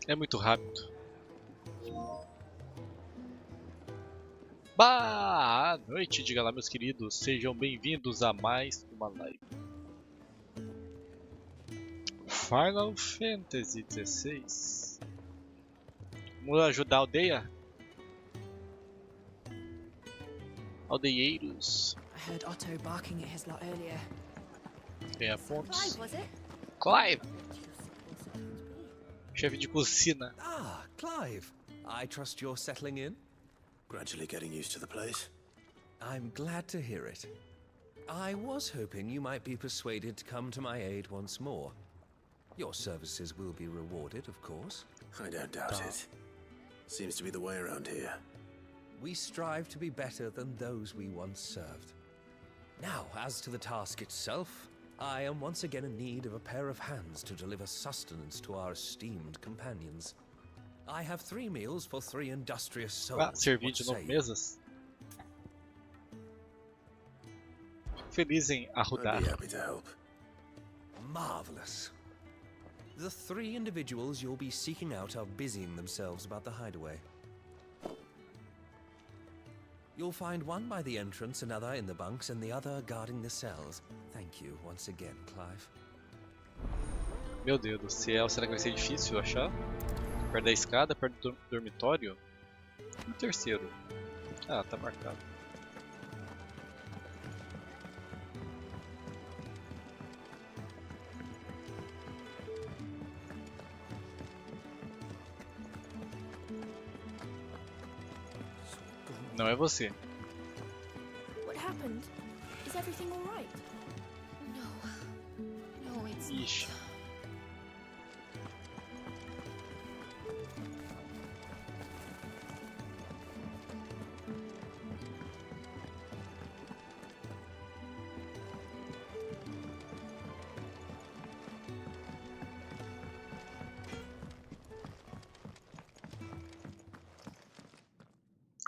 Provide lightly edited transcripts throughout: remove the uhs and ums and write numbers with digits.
É muito rápido. Boa noite, diga lá meus queridos. Sejam bem-vindos a mais uma live. Final Fantasy XVI. Vamos ajudar a aldeia? Aldeeiros. I heard Otto barking at his lot earlier. Ganha pontos. Clive, was it? Clive! Chefe de cocina. Ah, Clive. I trust you're settling in? Gradually getting used to the place. I'm glad to hear it. I was hoping you might be persuaded to come to my aid once more. Your services will be rewarded, of course. I don't doubt it. Seems to be the way around here. We strive to be better than those we once served. Now, as to the task itself, I am once again in need of a pair of hands to deliver sustenance to our esteemed companions. I have 3 meals for 3 industrious souls. Servir de novo mesas. Feliz em ajudar. I'd be happy to help. Marvelous. The 3 individuals you'll be seeking out are busying themselves about the hideaway. You'll find one by the entrance, another in the bunks, and the other guarding the cells. Thank you once again, Clive. Meu Deus do céu, será que vai ser difícil achar? Perto da escada, perto do dormitório? E o terceiro? Ah, tá marcado. Não é você. What happened? Is everything all right? No. No, it's Ixi. not.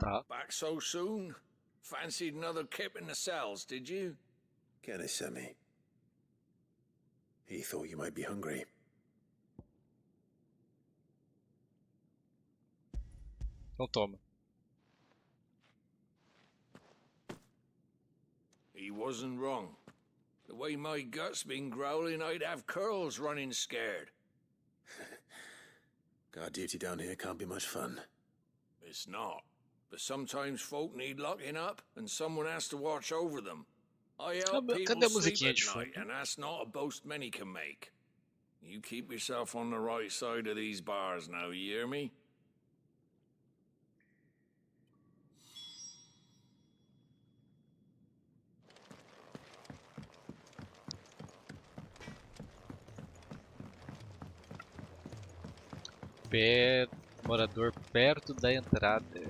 Tá. Back so soon? Fancied another kip in the cells, did you? Kenneth sent me. He thought you might be hungry. Então toma. He wasn't wrong. The way my gut's been growling, I'd have curls running scared. Guard duty down here can't be much fun. It's not. But sometimes folk need locking up, and someone has to watch over them. I help Cadê people a sleep musiquinha at de night, fundo? and that's not a boast many can make. You keep yourself on the right side of these bars now, you hear me? Morador perto da entrada.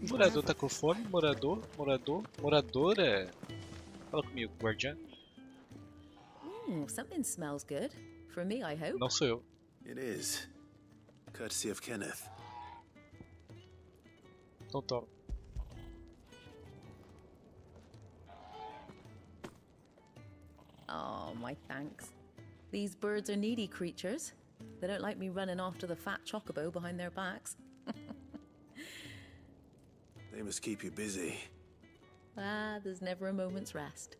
O morador tá com fome? Moradora? Fala comigo, guardiã. Something smells good. For me, I hope. Não sou eu. It is. Courtesy of Kenneth. Então toma. Oh, my thanks. These birds are needy creatures. They don't like me running after the fat chocobo behind their backs. They must keep you busy. There's never a moment's rest.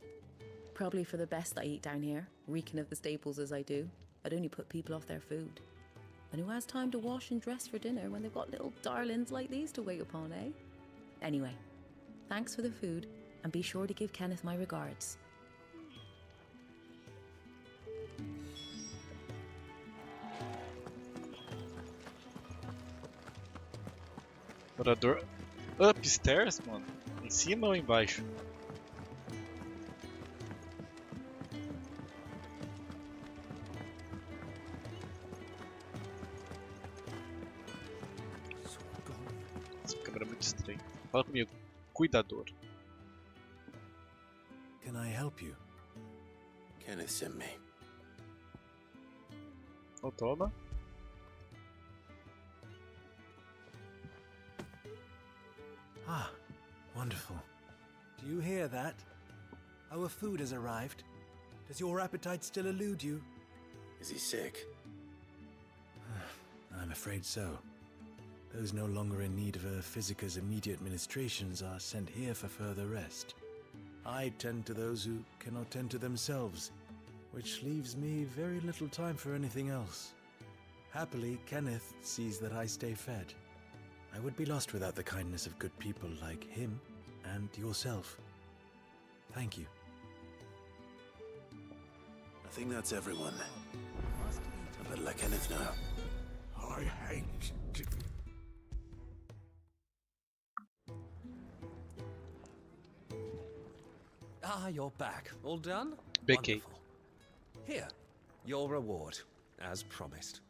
Probably for the best I eat down here, reeking of the staples as I do. I'd only put people off their food. And who has time to wash and dress for dinner when they've got little darlings like these to wait upon, eh? Anyway, thanks for the food, and be sure to give Kenneth my regards. Morador upstairs, mano? Em cima ou embaixo? Essa câmera é muito estranha. Fala comigo, cuidador. Can I help you? Kenneth sent me. Então toma. Ah, wonderful. Do you hear that? Our food has arrived. Does your appetite still elude you? Is he sick? I'm afraid so. Those no longer in need of a Physica's immediate ministrations are sent here for further rest. I tend to those who cannot tend to themselves, which leaves me very little time for anything else. Happily, Kenneth sees that I stay fed. I would be lost without the kindness of good people like him and yourself. Thank you. I think that's everyone. I better let Kenneth know. I hate to... Ah, you're back. All done? Becky. Wonderful. Here, your reward, as promised.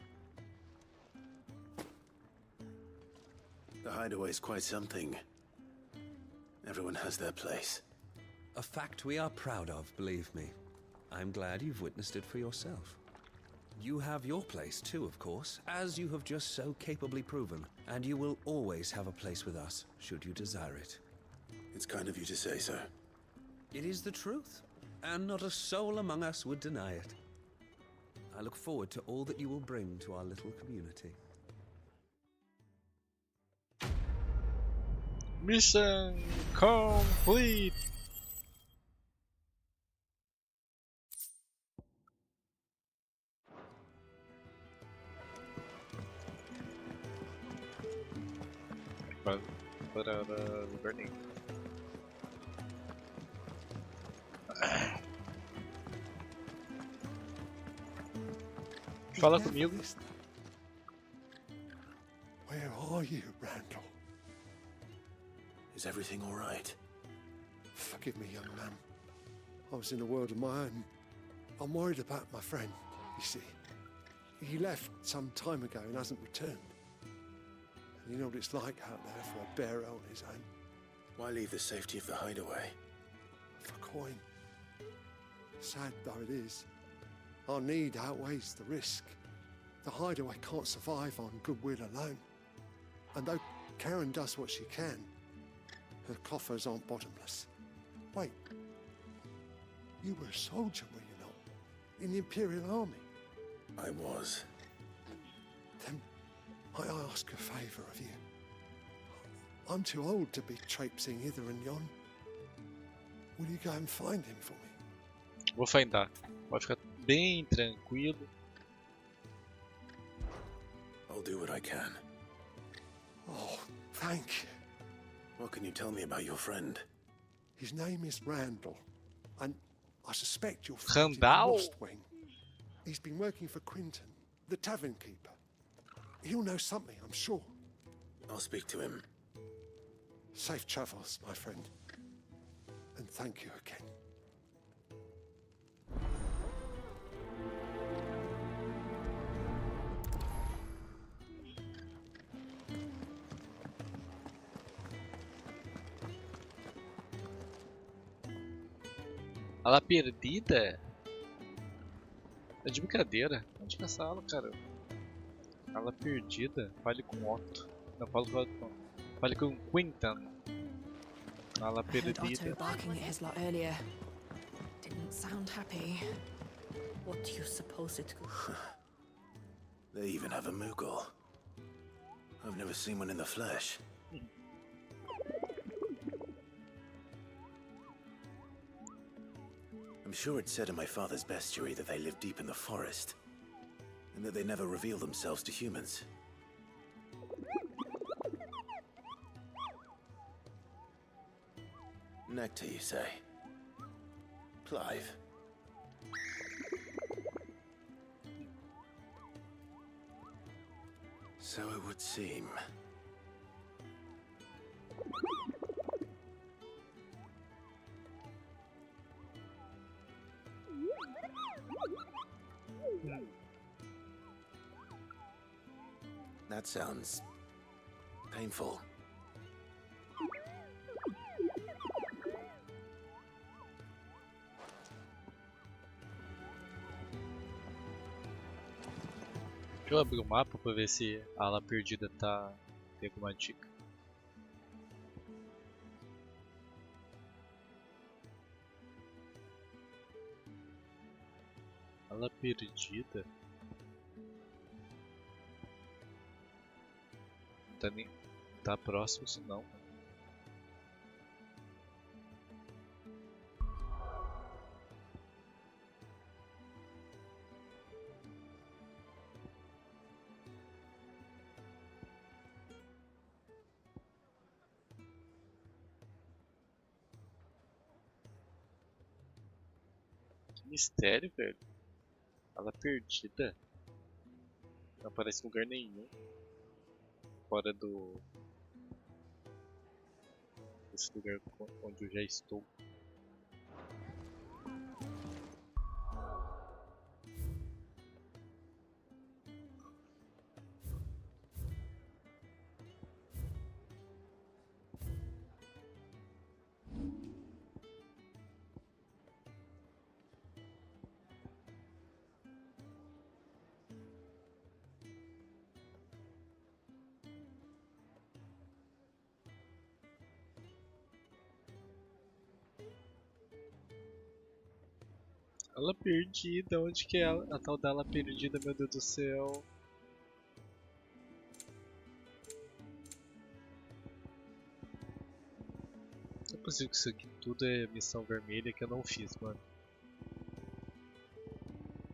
The hideaway's quite something. Everyone has their place. A fact we are proud of, believe me. I'm glad you've witnessed it for yourself. You have your place too, of course, as you have just so capably proven, and you will always have a place with us, should you desire it. It's kind of you to say so. It is the truth, and not a soul among us would deny it. I look forward to all that you will bring to our little community. Mission complete! Burning. Fala comigo. Where are you, Randall? Is everything all right? Forgive me, young man. I was in a world of my own. I'm worried about my friend, you see. He left some time ago and hasn't returned. And you know what it's like out there for a bearer on his own. Why leave the safety of the hideaway? For coin. Sad though it is, our need outweighs the risk. The hideaway can't survive on goodwill alone. And though Karen does what she can, her coffers aren't bottomless. Wait, you were a soldier, were you not? In the Imperial Army? I was. Then I ask a favour of you. I'm too old to be traipsing hither and yon. Will you go and find him for me? Vou findar. Pode ficar bem tranquilo. I'll do what I can. Oh, thank you. What can you tell me about your friend? His name is Randall, and I suspect you'll find him in Randall? Lost Wing. He's been working for Quinton, the tavern keeper. He'll know something, I'm sure. I'll speak to him. Safe travels, my friend. And thank you again. A La Perdida? É de brincadeira. Onde que é essa ala, cara? A La Perdida? Fale com Otto. Não, fale com Quinton. A La I heard Otto Perdida. barking at his lot earlier. Didn't sound happy. What do you suppose it could... They even have a Moogle. I've never seen one in the flesh. I'm sure it said in my father's bestiary that they live deep in the forest, and that they never reveal themselves to humans. Nectar, you say? Clive. So it would seem. That sounds painful. Deixa eu abrir o mapa pra ver se a ala perdida tem alguma dica. Ala perdida? Não tá nem... tá próximo isso não. Que mistério, velho. Ala perdida? Não aparece em lugar nenhum. Fora desse lugar onde eu já estou. Ela perdida, onde que é a tal dela perdida, meu Deus do céu? Não é possível que isso aqui tudo é missão vermelha que eu não fiz, mano.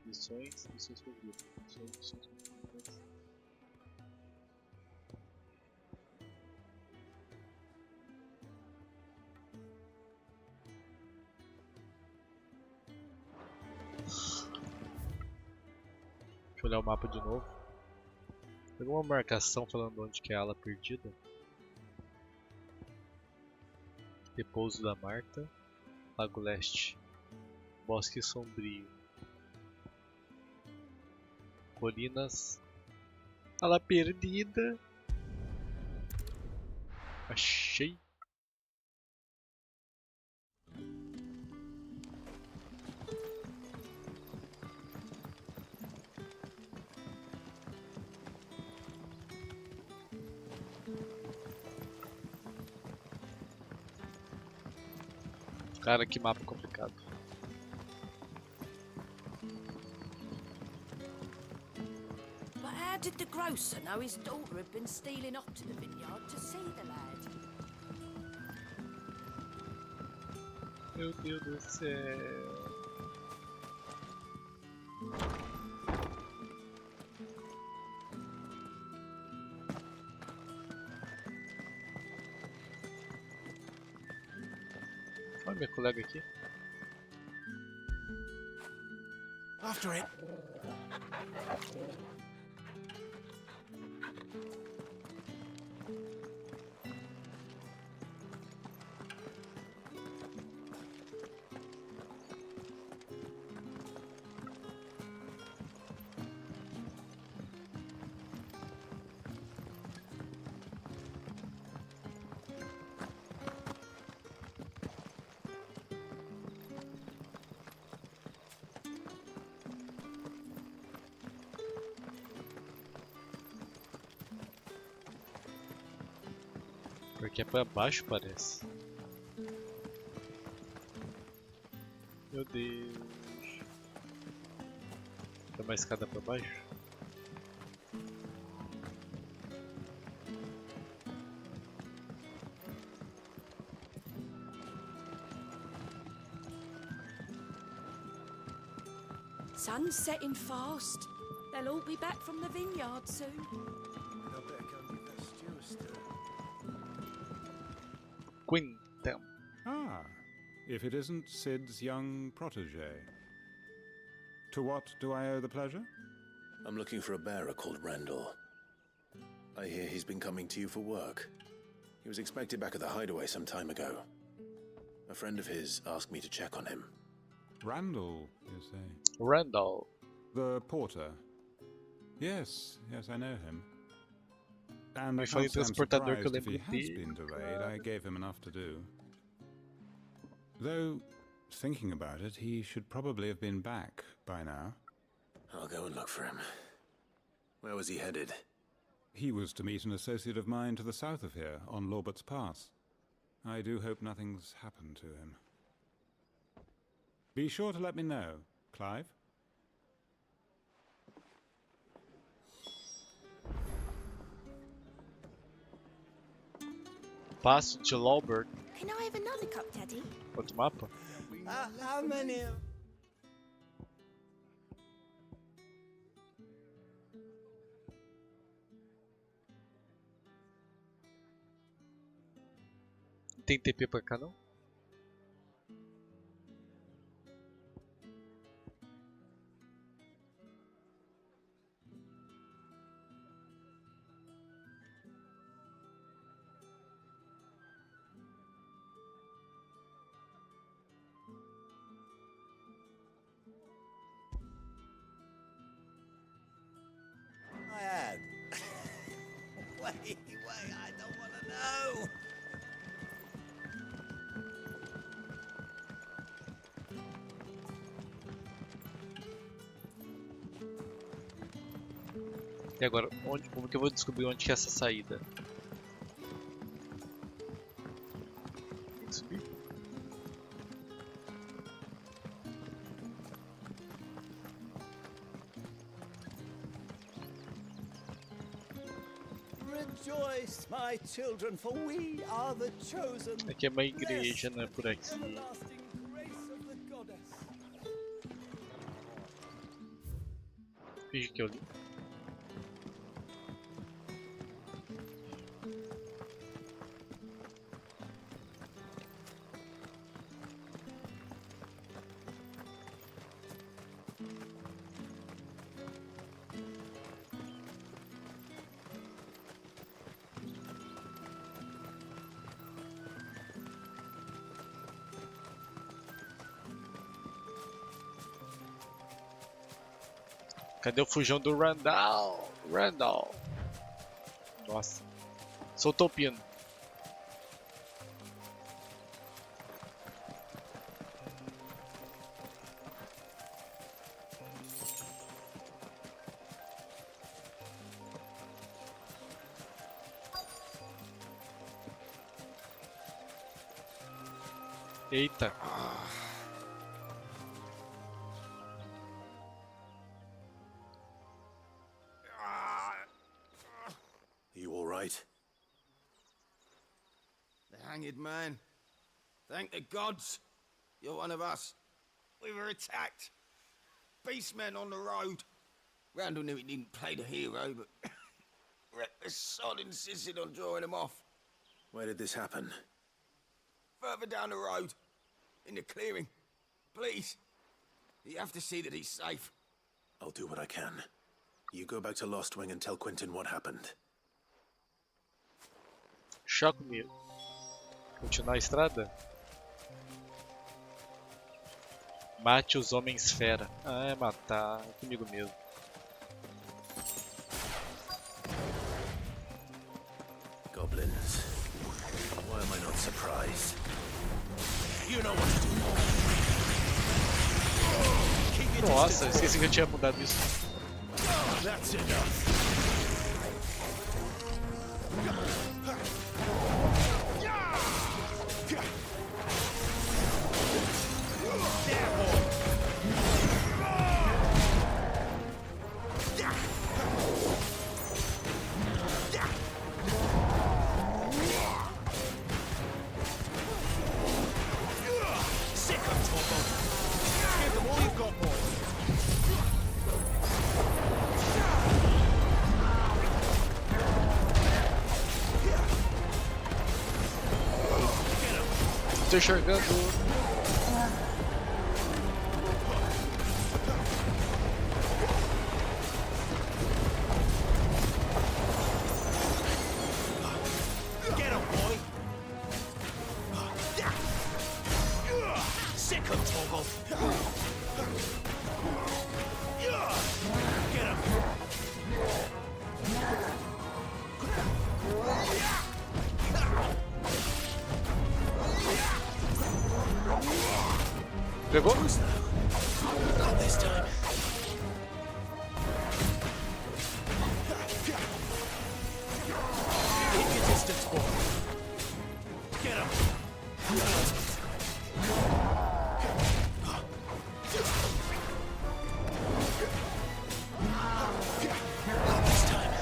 Missões favoritas. Missões favoritas. Deixa eu olhar o mapa de novo. Tem alguma marcação falando onde que é a ala perdida? Repouso da Marta. Lago Leste. Bosque Sombrio. Colinas. Ala perdida. Achei. Cara, que mapa complicado. But how did the grocer know his daughter had been stealing up to the vineyard to see the lad? Meu Deus do céu. Olha minha colega aqui. After it. Porque é pra baixo, parece. Meu Deus. Tem uma escada pra baixo? Sun's setting fast. They'll all be back from the vineyard soon. They'll better go and give that stew a stir. Quintam. Ah, if it isn't Sid's young protege. To what do I owe the pleasure? I'm looking for a bearer called Randall. I hear he's been coming to you for work. He was expected back at the hideaway some time ago. A friend of his asked me to check on him. Randall, you say? Randall. The porter. Yes, I know him. And I Mas foi o can't say I'm transportador que eu surprised if he lembro has dele. been delayed. I gave him enough to do. Though, thinking about it, he should probably have been back by now. I'll go and look for him. Where was he headed? He was to meet an associate of mine to the south of here, on Lorbert's Pass. I do hope nothing's happened to him. Be sure to let me know, Clive. Passo de Lawburn. Can I have another cup, Daddy? Outro mapa? How many? Não tem TP pra cá não? I had. Wait, I don't want to know. E agora, como que eu vou descobrir onde que é essa saída? Tem que subir? Rejoice, my children, for we are the chosen. Aqui é uma igreja, né? Por aqui. Everlasting grace of the goddess. Finge que eu li. Cadê o fujão do Randall? Randall. Nossa. Soltou o pino. Eita. You all right? The hanged man. Thank the gods. You're one of us. We were attacked. Beastmen on the road. Randall knew he didn't play the hero, but reckless sod insisted on drawing him off. Where did this happen? Further down the road. In the clearing. Please. You have to see that he's safe. I'll do what I can. You go back to Lost Wing and tell Quentin what happened. Chá comigo. Continuar a estrada? Mate os homens fera. Ah, é matar. É comigo mesmo. Goblins. Why am I not surprised? You know what to do. Nossa, eu esqueci que eu tinha mudado isso. That's enough. Tô enxergando. Get him, boy. Sick of Toggle. Get him. Pegou? Not this time. Keep your distance, boy. Get him. Not this time.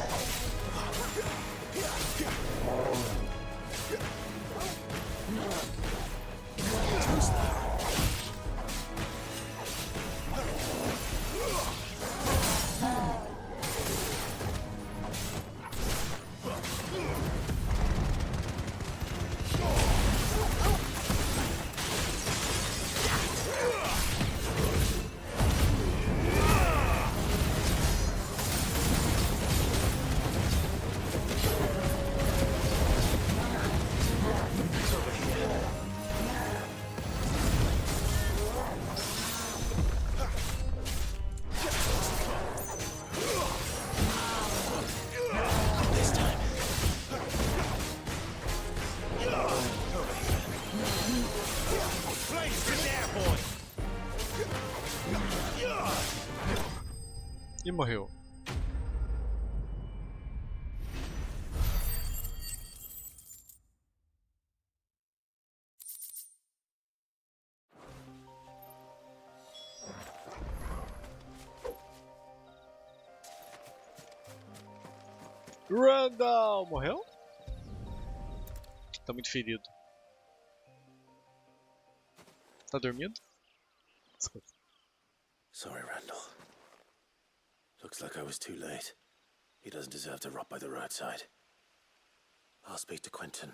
E morreu. Randall! Morreu? Tá muito ferido. Tá dormindo? Desculpa. Sorry, Randall. Looks like I was too late. He doesn't deserve to rot by the roadside. I'll speak to Quentin.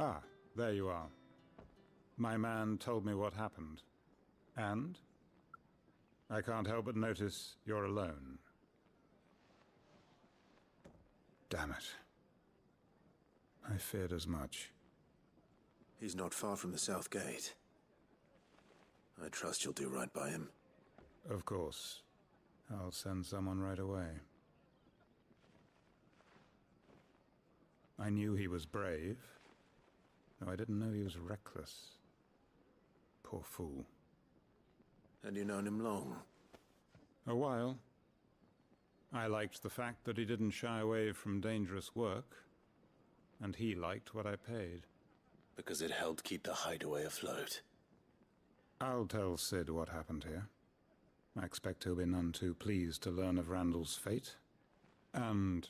Ah, there you are. My man told me what happened. And? I can't help but notice you're alone. Damn it. I feared as much. He's not far from the south gate. I trust you'll do right by him. Of course. I'll send someone right away. I knew he was brave, though I didn't know he was reckless. Poor fool. And you known him long? A while. I liked the fact that he didn't shy away from dangerous work, and he liked what I paid. Because it helped keep the hideaway afloat. I'll tell Sid what happened here. I expect he'll be none too pleased to learn of Randall's fate. And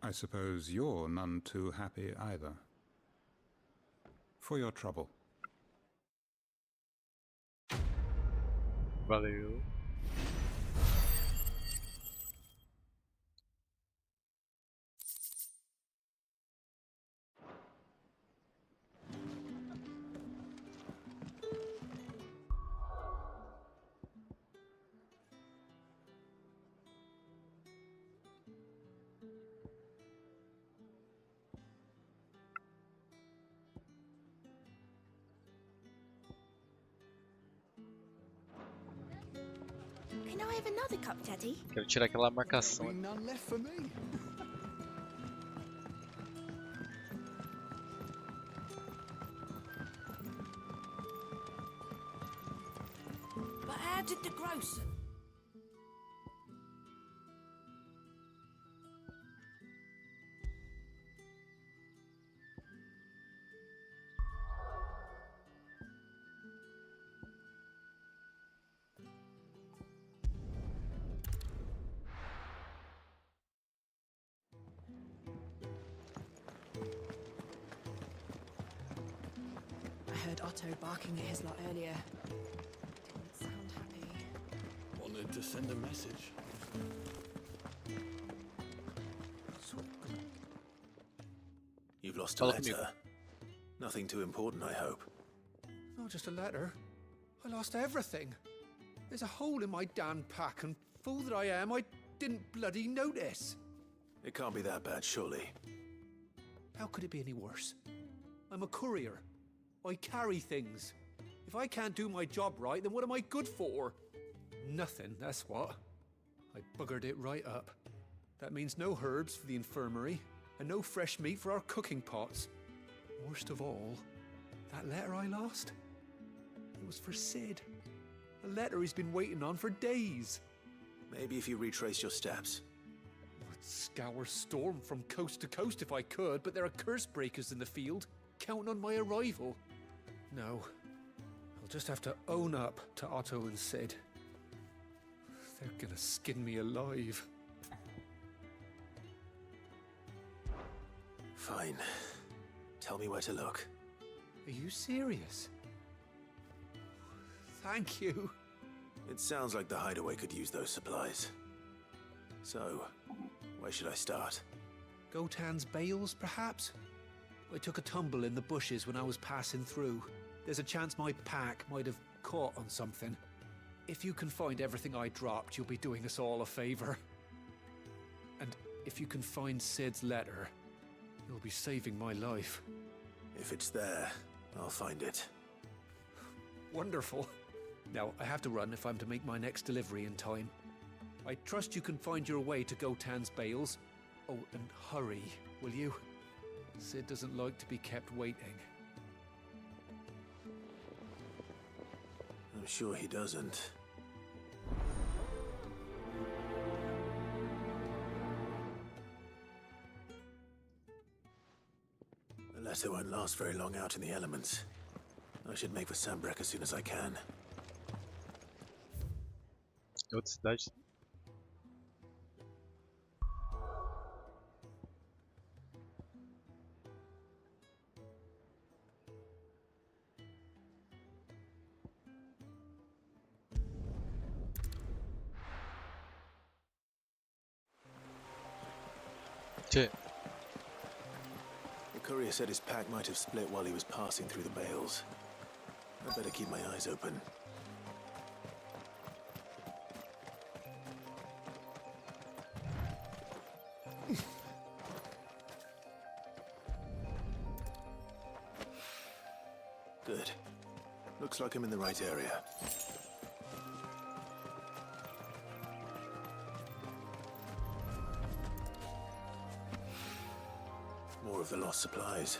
I suppose you're none too happy either. For your trouble. Valeu. Can I have another cup, Daddy? Quero tirar aquela marcação. Ain't none left for me. But how did the grocer? I heard Otto barking at his lot earlier. Didn't sound happy. Wanted to send a message. You've lost a letter. Nothing too important, I hope. Not just a letter. I lost everything. There's a hole in my damn pack, and fool that I am, I didn't bloody notice. It can't be that bad, surely. How could it be any worse? I'm a courier. I carry things. If I can't do my job right, then what am I good for? Nothing, that's what. I buggered it right up. That means no herbs for the infirmary, and no fresh meat for our cooking pots. Worst of all, that letter I lost? It was for Sid. A letter he's been waiting on for days. Maybe if you retrace your steps. I'd scour Storm from coast to coast if I could, but there are curse breakers in the field, counting on my arrival. No, I'll just have to own up to Otto and Sid. They're gonna skin me alive. Fine. Tell me where to look. Are you serious? Thank you. It sounds like the hideaway could use those supplies. So, where should I start? Gotan's bales, perhaps? I took a tumble in the bushes when I was passing through. There's a chance my pack might have caught on something. If you can find everything I dropped, you'll be doing us all a favor. And if you can find Sid's letter, you'll be saving my life. If it's there, I'll find it. Wonderful. Now, I have to run if I'm to make my next delivery in time. I trust you can find your way to Gotan's bales. Oh, and hurry, will you? Sid doesn't like to be kept waiting. I'm sure he doesn't. The letter won't last very long out in the elements. I should make for Sambrek as soon as I can. Outra cidade. The courier said his pack might have split while he was passing through the bales. I'd better keep my eyes open. Good. Looks like I'm in the right area. More of the lost supplies.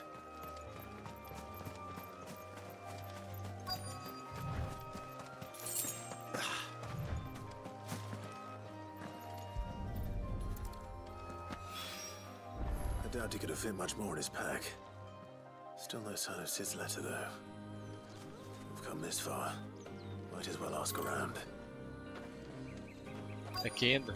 I doubt he could have fit much more in his pack. Still no sign of Sid's letter, though. We've come this far. Might as well ask around. Aqui ainda.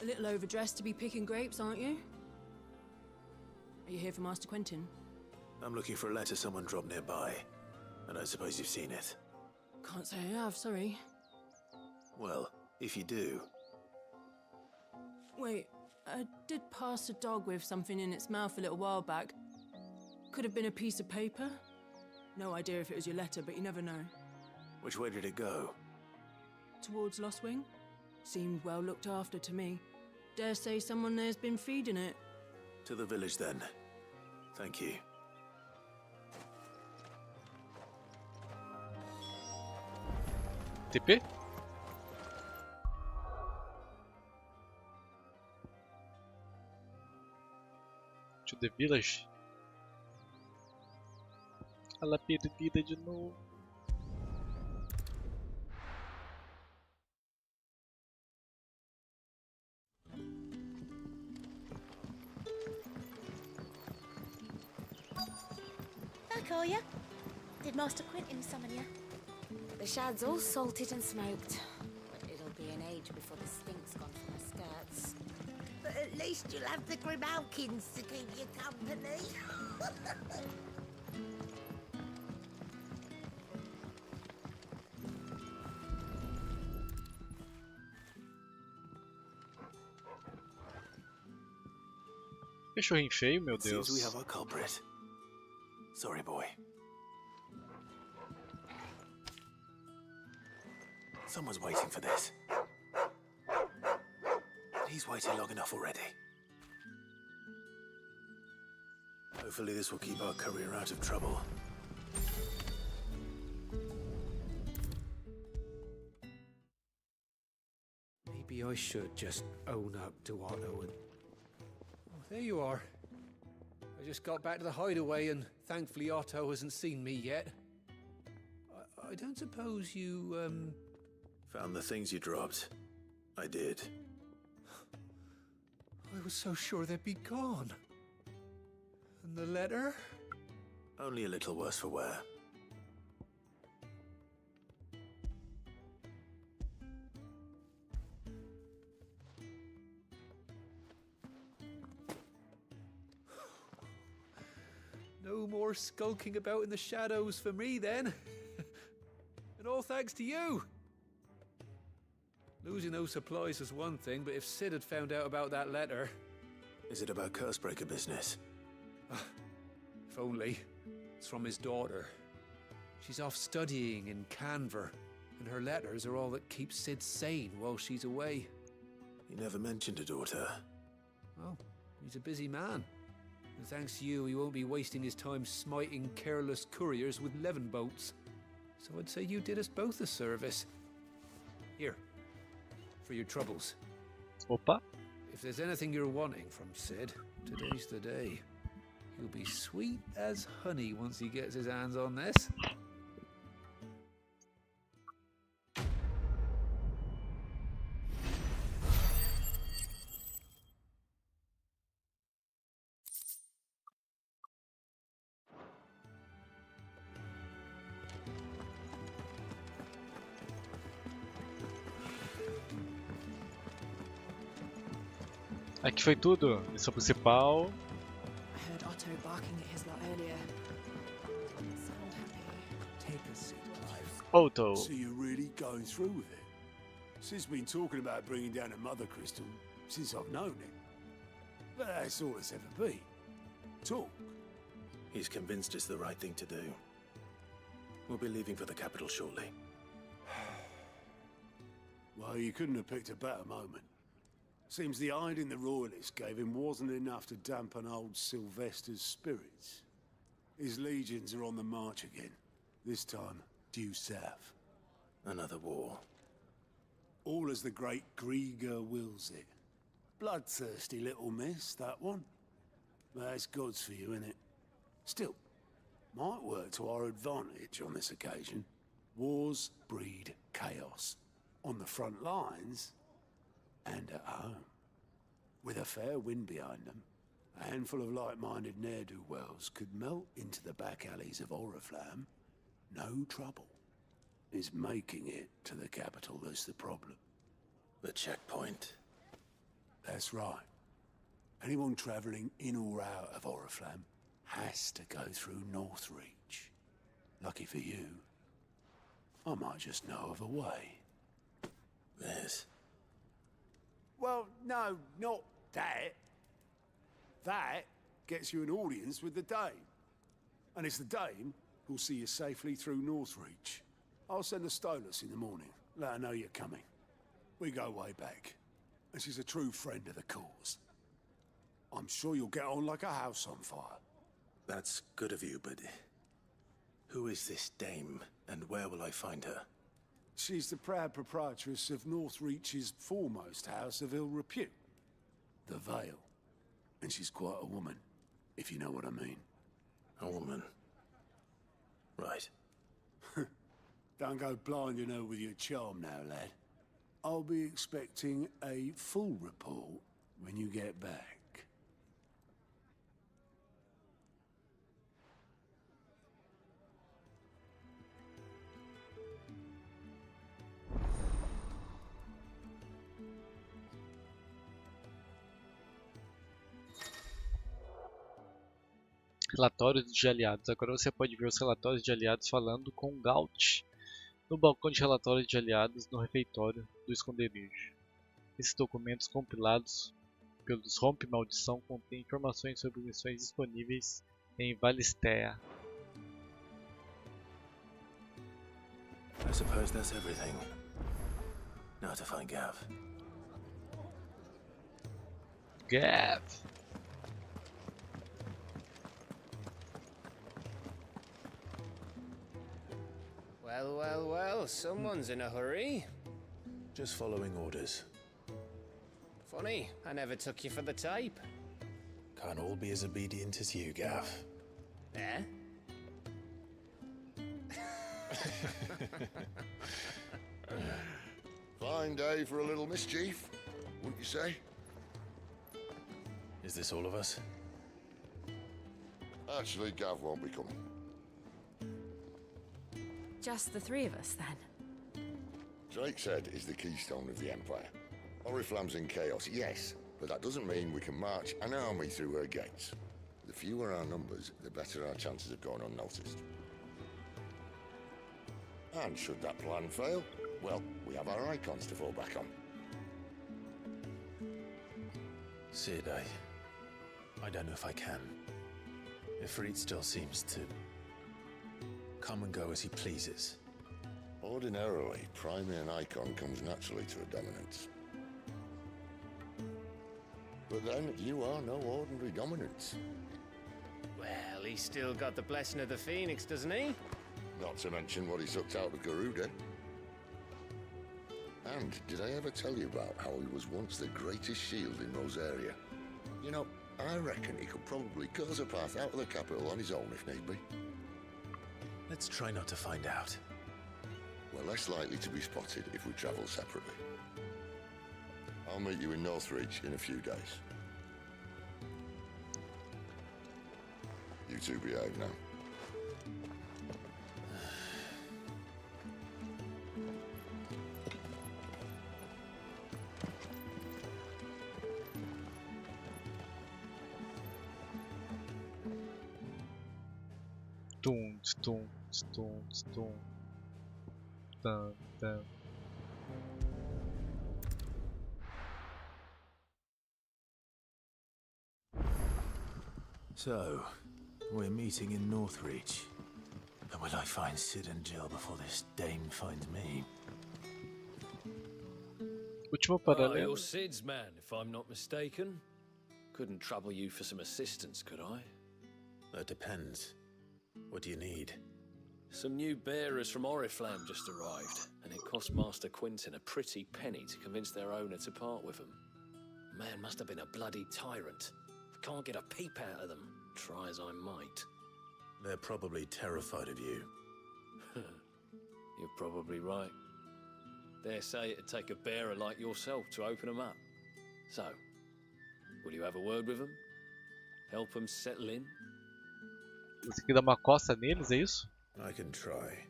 A little overdressed to be picking grapes, aren't you? Are you here for Master Quentin? I'm looking for a letter someone dropped nearby. And I suppose you've seen it. Can't say I have, sorry. Well, if you do... Wait, I did pass a dog with something in its mouth a little while back. Could have been a piece of paper. No idea if it was your letter, but you never know. Which way did it go? Towards Lost Wing? Seemed well looked after to me. Dare say someone there's been feeding it. To the village, then. Thank you. TP? To the village. Ela perdida de novo. Back, are ya? Did Master Quentin summon ya? The shad's all salted and smoked, but it'll be an age before the stink's gone from her skirts. But at least you'll have the Grimalkins to keep you company. Cachorrinho feio, meu Seems we Deus. have our culprit. Sorry, boy. Someone's waiting for this. He's waited long enough already. Hopefully this will keep our courier out of trouble. Maybe I should just own up to Otto and... Oh, there you are. I just got back to the hideaway and thankfully Otto hasn't seen me yet. I don't suppose you, Found the things you dropped. I did. I was so sure they'd be gone. And the letter? Only a little worse for wear. No more skulking about in the shadows for me, then. And all thanks to you. Losing those supplies was one thing, but if Sid had found out about that letter... Is it about Cursebreaker business? If only. It's from his daughter. She's off studying in Canver, and her letters are all that keeps Sid sane while she's away. You never mentioned a daughter. Oh, he's a busy man. And thanks to you, he won't be wasting his time smiting careless couriers with levin bolts. So I'd say you did us both a service. Here, for your troubles. Opa. If there's anything you're wanting from Sid, today's the day. He'll be sweet as honey once he gets his hands on this. Aqui foi tudo. Missão principal. I heard Otto barking at his lot earlier. Doesn't sound happy. Take a seat, Clive. Otto. So you're really going through with it? Sid's been talking about bringing down a mother crystal since I've known him. But that's all it's ever been. Talk. He's convinced it's the right thing to do. We'll be leaving for the capital shortly. Well, you couldn't have picked a better moment. Seems the hiding the royalists gave him wasn't enough to dampen old Sylvester's spirits. His legions are on the march again, this time due south. Another war. All as the great Grieger wills it. Bloodthirsty little miss, that one. That's God's for you, innit? Still, might work to our advantage on this occasion. Wars breed chaos. On the front lines, and at home. With a fair wind behind them, a handful of like-minded ne'er-do-wells could melt into the back alleys of Oriflamme. No trouble. It's making it to the capital that's the problem. The checkpoint. That's right. Anyone travelling in or out of Oriflamme has to go through Northreach. Lucky for you, I might just know of a way. There's... Well, no, not that. That gets you an audience with the Dame. And it's the Dame who'll see you safely through Northreach. I'll send a Stolas in the morning, let her know you're coming. We go way back, and she's a true friend of the cause. I'm sure you'll get on like a house on fire. That's good of you, but... who is this Dame, and where will I find her? She's the proud proprietress of Northreach's foremost house of ill repute, the Vale. And she's quite a woman, if you know what I mean. A woman? Right. Don't go blinding her with your charm now, lad. I'll be expecting a full report when you get back. Relatórios de aliados. Agora você pode ver os relatórios de aliados falando com Gaut no balcão de relatórios de aliados no refeitório do esconderijo. Esses documentos compilados pelos Rompe-Maldição contêm informações sobre missões disponíveis em Valistea. I suppose that's everything. Now to find Gav. Gav! Well, well, well, someone's in a hurry. Just following orders. Funny, I never took you for the type. Can't all be as obedient as you, Gav. Eh? Fine day for a little mischief, wouldn't you say? Is this all of us? Actually, Gav won't be coming. Just the three of us, then? Drake's Head is the keystone of the Empire. Oriflamme's in chaos, yes, but that doesn't mean we can march an army through her gates. The fewer our numbers, the better our chances of going unnoticed. And should that plan fail, well, we have our icons to fall back on. Sid, I don't know if I can. Ifrit still seems to come and go as he pleases. Ordinarily, priming an icon comes naturally to a dominance. But then, you are no ordinary dominance. Well, he's still got the blessing of the Phoenix, doesn't he? Not to mention what he sucked out of Garuda. And did I ever tell you about how he was once the greatest shield in Rosaria? You know, I reckon he could probably cause a path out of the capital on his own if need be. Let's try not to find out. We're less likely to be spotted if we travel separately. I'll meet you in Northreach in a few days. You two behave now. Tum, tum, tum, tum. Dun, dun. So, we're meeting in Northreach. But will I find Sid and Jill before this dame finds me? Último You're paralelo. Sid's man, if I'm not mistaken. Couldn't trouble you for some assistance, could I? That depends. What do you need? Some new bearers from Oriflamme just arrived, and it cost Master Quinton a pretty penny to convince their owner to part with them. Man must have been a bloody tyrant. Can't get a peep out of them, try as I might. They're probably terrified of you. You're probably right. Dare say it'd take a bearer like yourself to open them up. So, will you have a word with them? Help them settle in? Você tem que dar uma coça neles, é isso? I can try.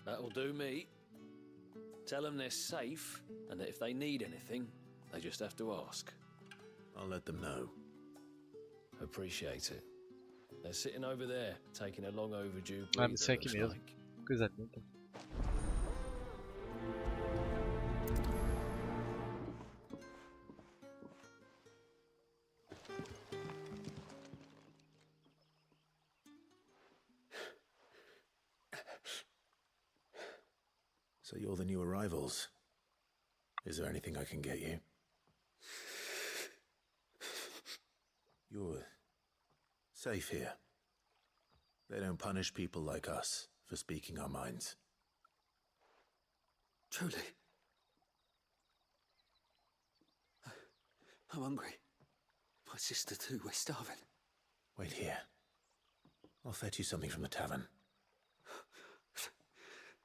That'll do me. Tell them they're safe, and that if they need anything, they just have to ask. I'll let them know. Appreciate it. They're sitting over there, taking a long overdue Ah, breather, isso é aqui looks mesmo. like. Coisa linda. So you're the new arrivals. Is there anything I can get you? You're safe here. They don't punish people like us for speaking our minds. Truly. I'm hungry. My sister too, we're starving. Wait here. I'll fetch you something from the tavern.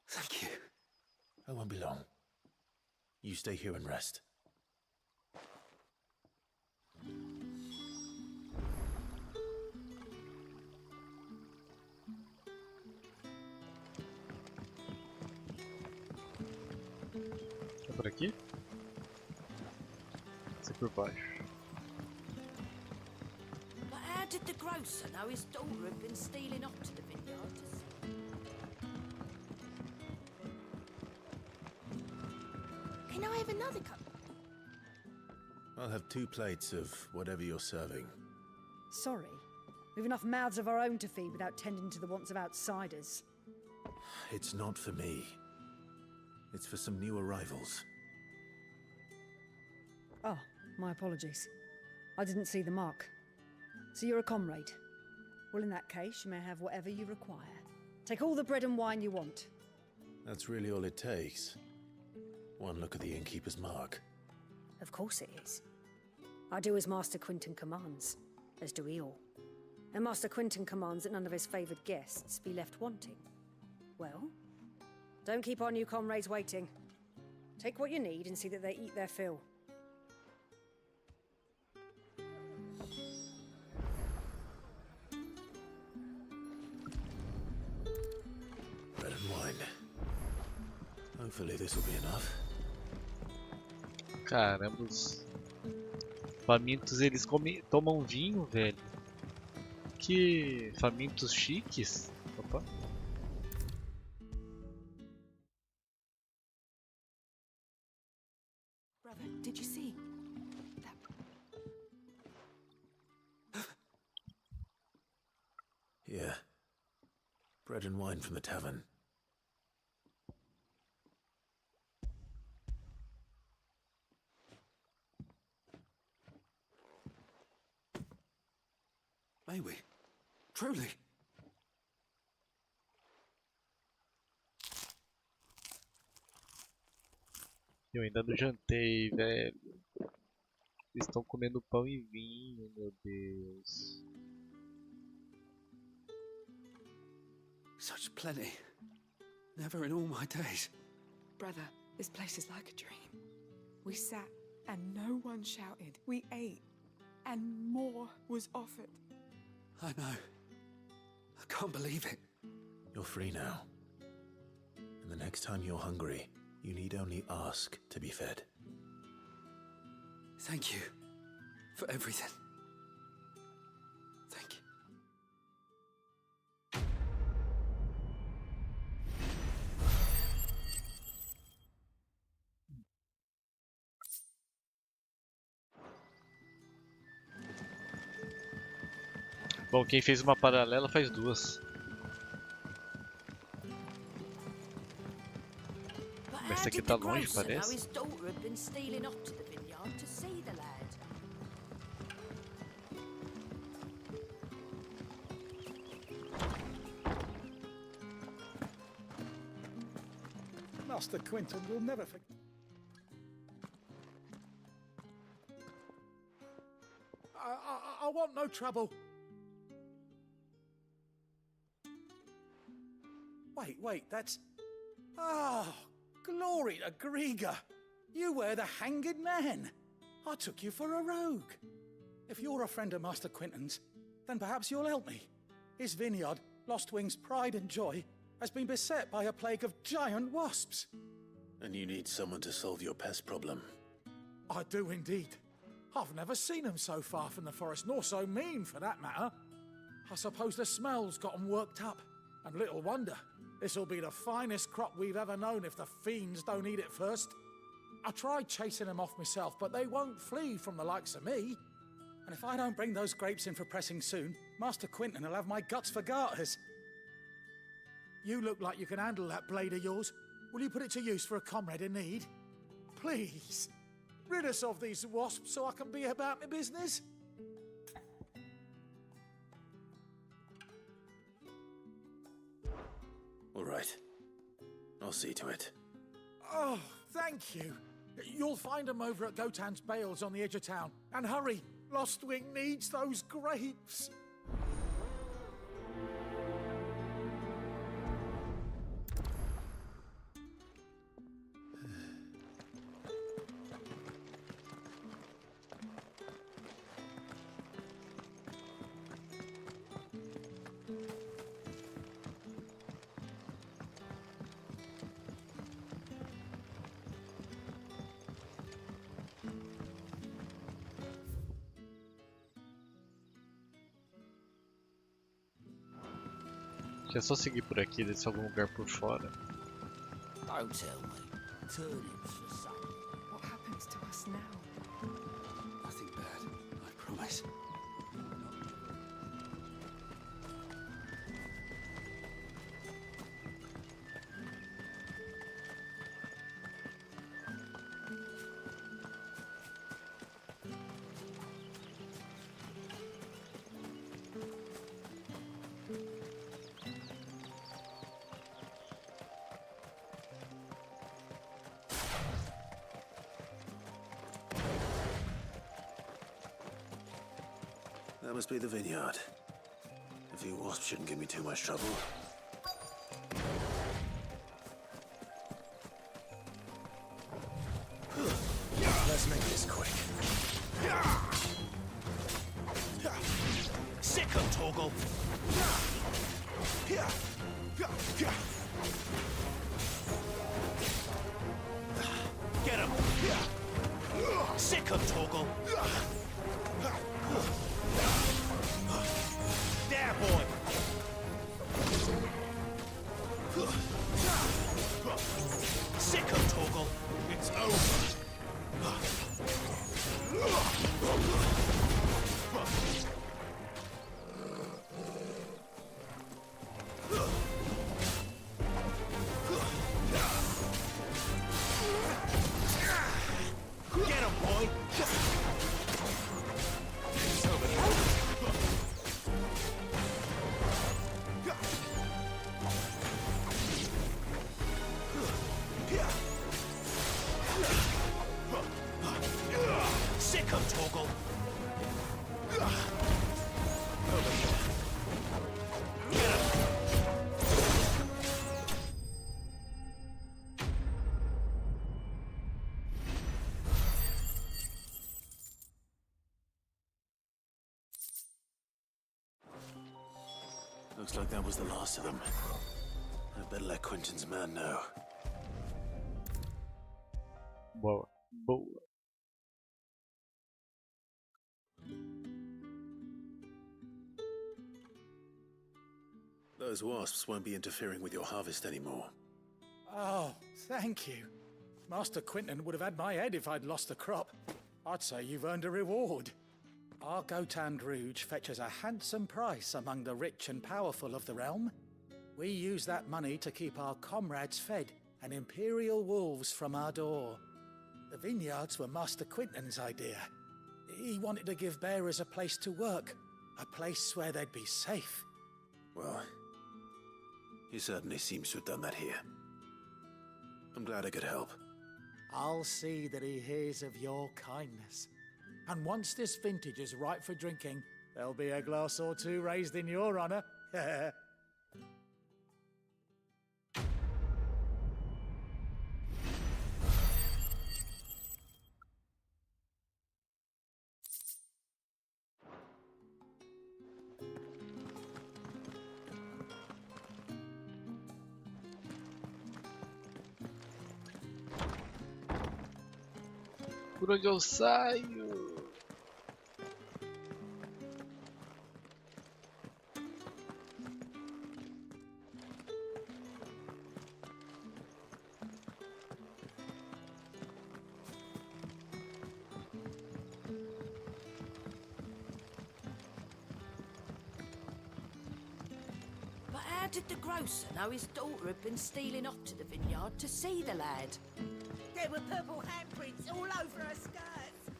Thank you. I won't be long. You stay here and rest. É por aqui? Esse é por baixo. But how did the grocer know his daughter had been stealing off to the vineyard to Can I have another cup? I'll have 2 plates of whatever you're serving. Sorry. We've enough mouths of our own to feed without tending to the wants of outsiders. It's not for me. It's for some new arrivals. Oh, my apologies. I didn't see the mark. So you're a comrade. Well, in that case, you may have whatever you require. Take all the bread and wine you want. That's really all it takes. One look at the innkeeper's mark. Of course it is. I do as Master Quinton commands, as do we all. And Master Quinton commands that none of his favoured guests be left wanting. Well, don't keep our new comrades waiting. Take what you need and see that they eat their fill. Bread and wine. Hopefully this will be enough. Caramba, os famintos eles tomam vinho, velho. Que famintos chiques. Opa. Brother, did you see? Yeah. bread and wine from the tavern. May we? Truly? Eu ainda não jantei, velho. Eles estão comendo pão e vinho, meu Deus. Such plenty. Never in all my days. Brother, this place is like a dream. We sat and no one shouted. We ate and more was offered. I know. I can't believe it. You're free now. And the next time you're hungry, you need only ask to be fed. Thank you for everything. Thank you. Bom, quem fez uma paralela faz duas. Mas esse aqui tá longe, parece. Master Quinton will never forget. I want no trouble. Wait, that's... Oh, glory to Grieger. You were the hanged man. I took you for a rogue. If you're a friend of Master Quinton's, then perhaps you'll help me. His vineyard, Lostwing's pride and joy, has been beset by a plague of giant wasps. And you need someone to solve your pest problem. I do indeed. I've never seen them so far from the forest, nor so mean for that matter. I suppose the smell's got them worked up. And little wonder. This'll be the finest crop we've ever known if the fiends don't eat it first. I tried chasing them off myself, but they won't flee from the likes of me. And if I don't bring those grapes in for pressing soon, Master Quinton will have my guts for garters. You look like you can handle that blade of yours. Will you put it to use for a comrade in need? Please, rid us of these wasps so I can be about my business. All right. I'll see to it. Oh, thank you. You'll find them over at Gotan's Bales on the edge of town. And hurry, Lostwing needs those grapes. É só seguir por aqui, descer algum lugar por fora. Don't tell me. Turnips for supper. What happens to us now? Nothing bad, I promise. That must be the vineyard. A few wasps shouldn't give me too much trouble. Let's make this quick. Sick of Torgal! Get him! Sick of Torgal! There, boy! Looks like that was the last of them. I'd better let Quentin's man know. Boa. Boa. Those wasps won't be interfering with your harvest anymore. Oh, thank you. Master Quentin would have had my head if I'd lost the crop. I'd say you've earned a reward. Our Gotand Rouge fetches a handsome price among the rich and powerful of the realm. We use that money to keep our comrades fed and imperial wolves from our door. The vineyards were Master Quentin's idea. He wanted to give bearers a place to work, a place where they'd be safe. Well, he certainly seems to have done that here. I'm glad I could help. I'll see that he hears of your kindness. And once this vintage is ripe for drinking, there'll be a glass or two raised in your honor. Por onde eu saio? But how did the grocer know his daughter had been stealing off to the vineyard to see the lad? There were purple handprints all over her skirts.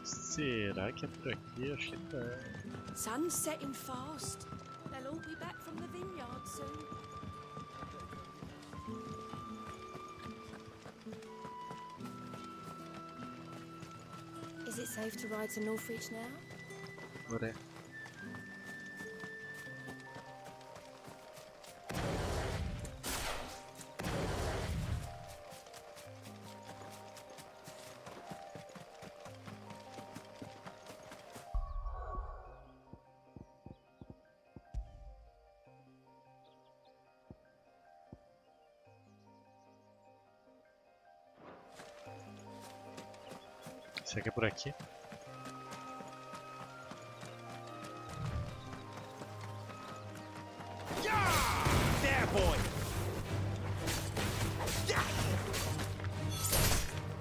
Será que é por aqui? Acho que não. Sun's setting fast. They'll all be back from the vineyard soon. Is it safe to ride to Northreach now? What é? Será que é por aqui? There, boy!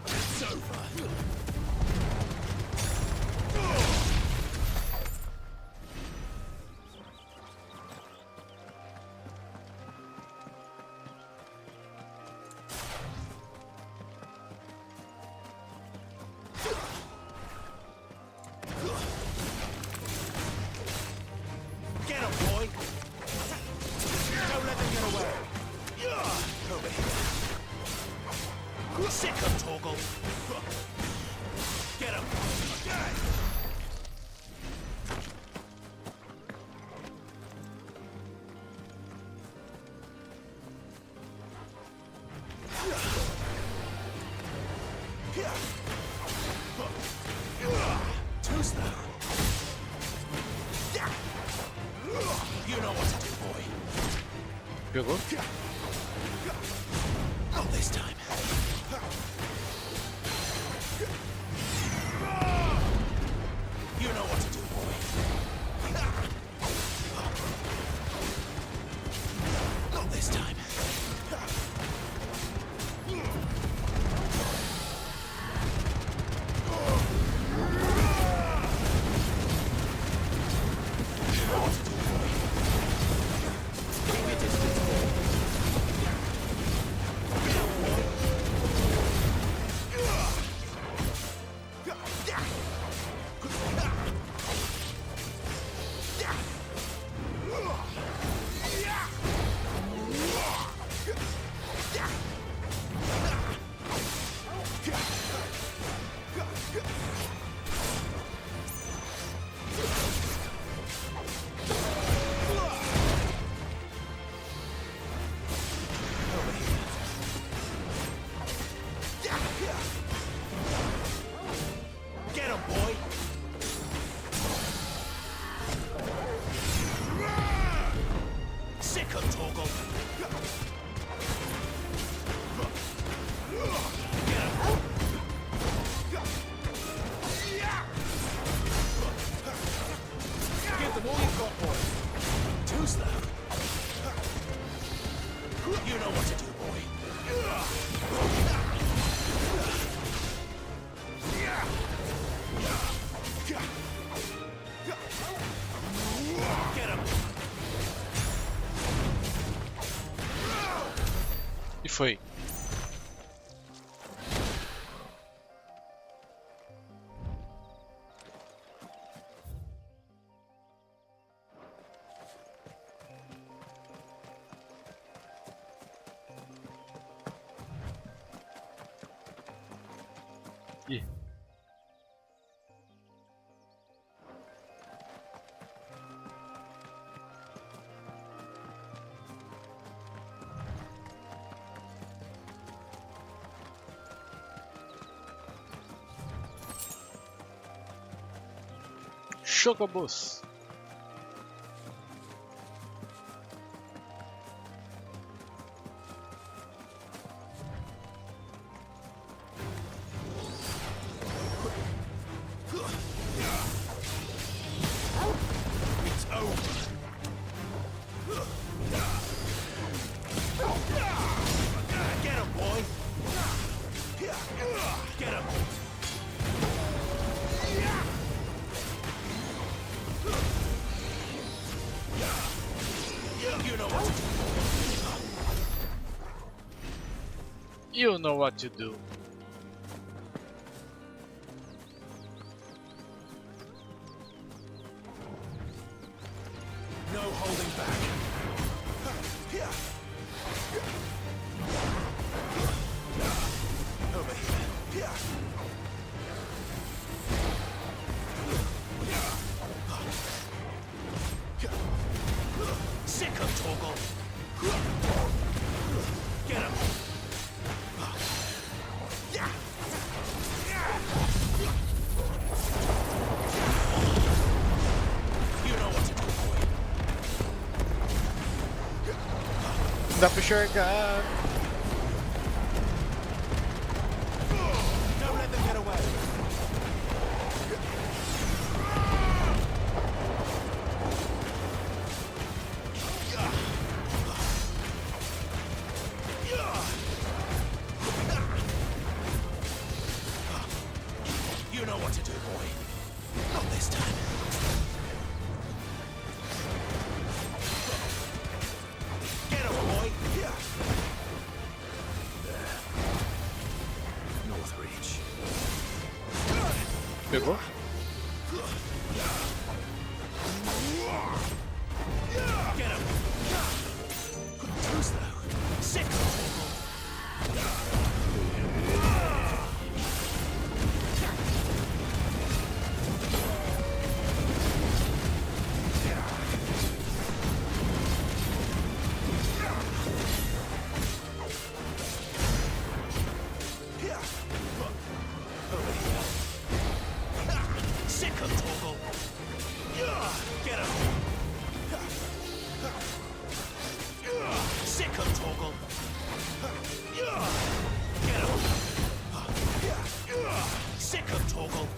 It's over! Get him, boy! Don't let them get away! Over here! Sick of Torgal! Get him! Too slow! You know what to do, boy. Pegou? Not this time. You know what to do, boy. Not this time. You know what to do, boy. Keep your distance, boy. E foi. Ih. Chocobos. It's over. Get him, boy. Get him. You know what to do. You know what to do. No holding back. Over here. Sick of Toggle. Get him. You know what to do, boy. Dá pra enxergar. Don't let them get away. You know what to do, boy. Not this time. Get him, boy. Northreach. Pegou? Get him. Too slow. Sick of Sick of Toggle. Get him. Sick of Toggle. Get him. Sick of Toggle.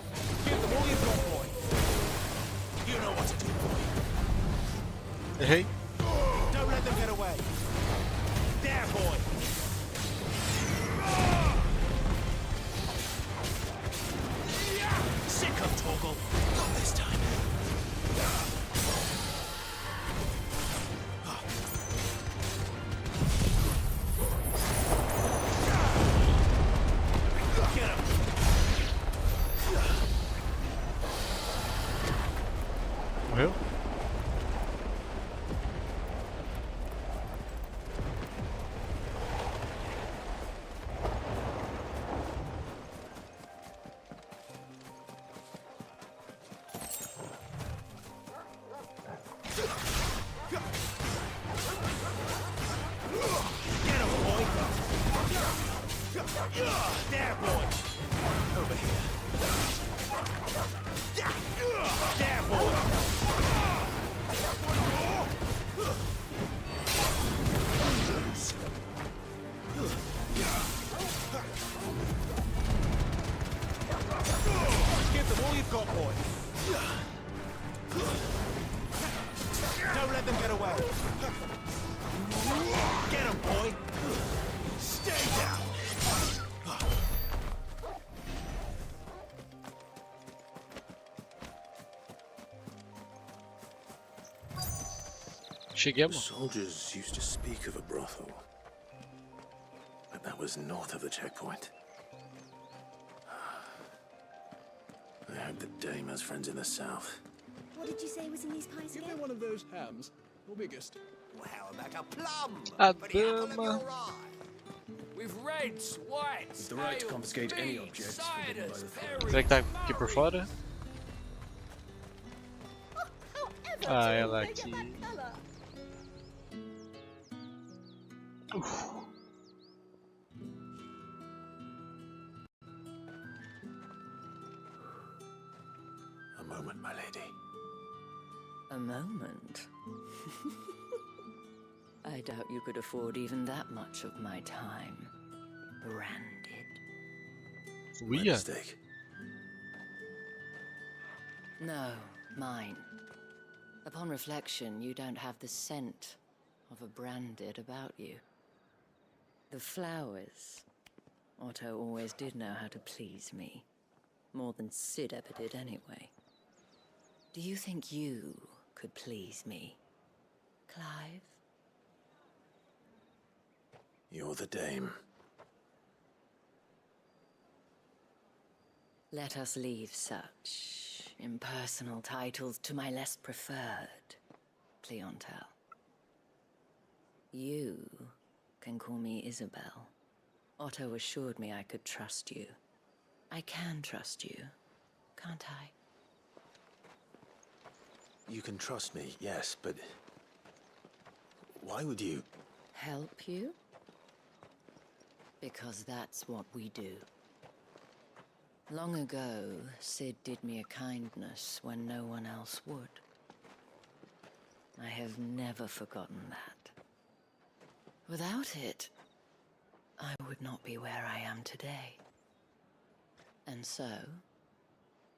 Give them all you've got, boy. You know what to do, boy. Errei. Don't let them get away. There, boy. Sick of Toggle. Not this time. Get him. Morreu? Get him, boy. There, boy. Over here. There, boy. Give them all you've got, boy. Don't let them get away. Get him, boy. Stay down. The soldiers used to speak of a brothel. That was north of the checkpoint. I hope the Dame has friends in the south. What did you say was in these pies Give again? me one of those hams. Your biggest. Well, how about a plum? A For the apple of dama. your eye? With reds, whites, With the right to ales, confiscate any beans, objects forbidden by ciders, the berries, Será que tá aqui por fora? Ah, ela aqui. A moment, my lady. A moment? I doubt you could afford even that much of my time. Branded. Uia. Mistake. No, mine. Upon reflection, you don't have the scent of a branded about you. The flowers. Otto always did know how to please me. More than Sid ever did anyway. Do you think you could please me, Clive? You're the Dame. Let us leave such impersonal titles to my less preferred clientele. You can call me Isabel. Otto assured me I could trust you. I can trust you, can't I? You can trust me, yes, but... why would you... Help you? Because that's what we do. Long ago, Sid did me a kindness when no one else would. I have never forgotten that. Without it, I would not be where I am today. And so,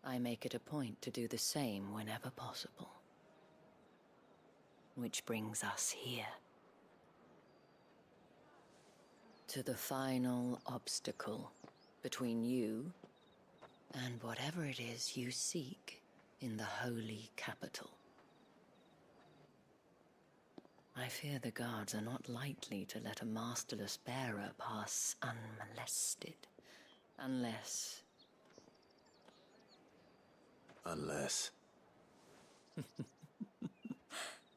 I make it a point to do the same whenever possible. Which brings us here. To the final obstacle between you and whatever it is you seek in the holy capital. I fear the guards are not likely to let a masterless bearer pass unmolested, unless... Unless...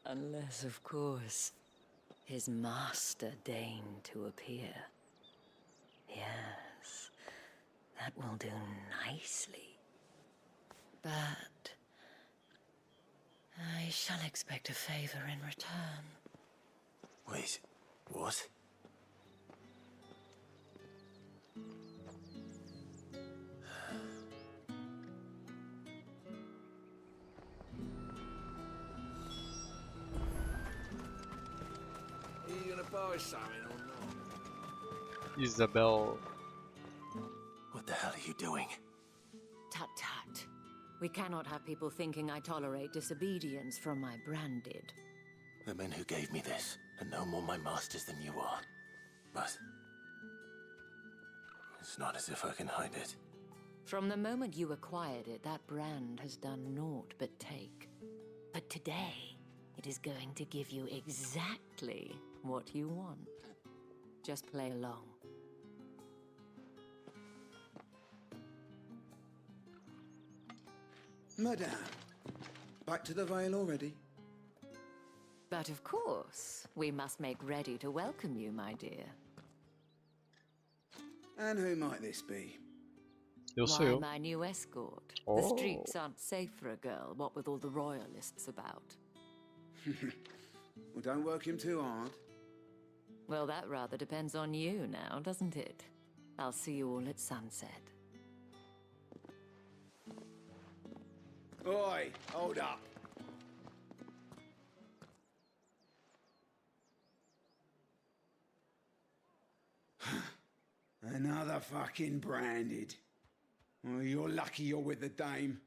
Unless, of course, his master deigned to appear. Yes, that will do nicely. But I shall expect a favor in return. Wait, what? Are you gonna buy something or not? Isabel. What the hell are you doing? Tut tut. We cannot have people thinking I tolerate disobedience from my branded. The men who gave me this are no more my masters than you are. But... it's not as if I can hide it. From the moment you acquired it, that brand has done naught but take. But today, it is going to give you exactly what you want. Just play along. Madame, back to the Vale already? But of course, we must make ready to welcome you, my dear. And who might this be? Why, my new escort. The Oh. streets aren't safe for a girl, what with all the royalists about. Well, don't work him too hard. Well, that rather depends on you now, doesn't it? I'll see you all at sunset. Oi, hold up. Another fucking branded. Oh, you're lucky you're with the Dame.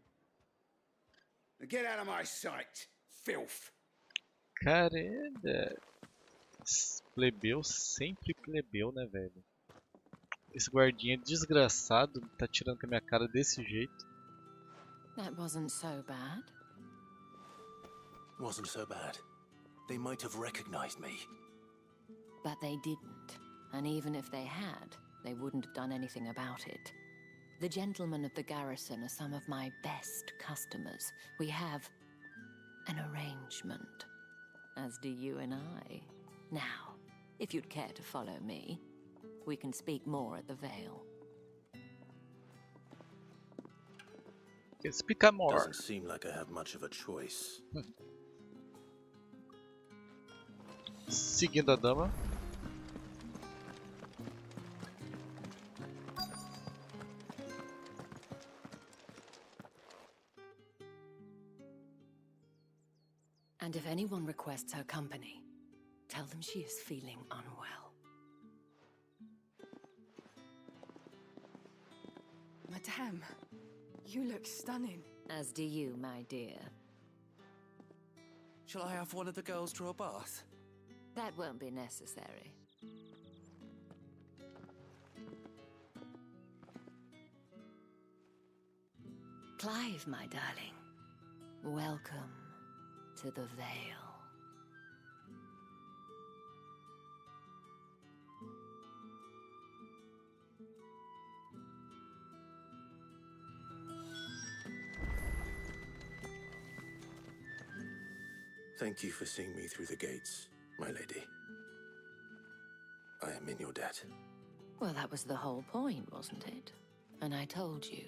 Now get out of my sight, filth. Caramba. Plebeu, sempre plebeu, né, velho? Esse guardinha desgraçado tá tirando com a minha cara desse jeito. That wasn't so bad. Wasn't so bad. They might have recognized me. But they didn't. And even if they had, they wouldn't have done anything about it. The gentlemen of the garrison are some of my best customers. We have an arrangement, as do you and I. Now, if you'd care to follow me, we can speak more at the Vale. Explica more. Doesn't seem like I have much of a choice. Seguindo a dama. And if anyone requests her company, tell them she is feeling unwell. Madame, you look stunning. As do you, my dear. Shall I have one of the girls draw a bath? That won't be necessary. Clive, my darling. Welcome to the Vale. Thank you for seeing me through the gates, my lady. I am in your debt. Well, that was the whole point, wasn't it? And I told you,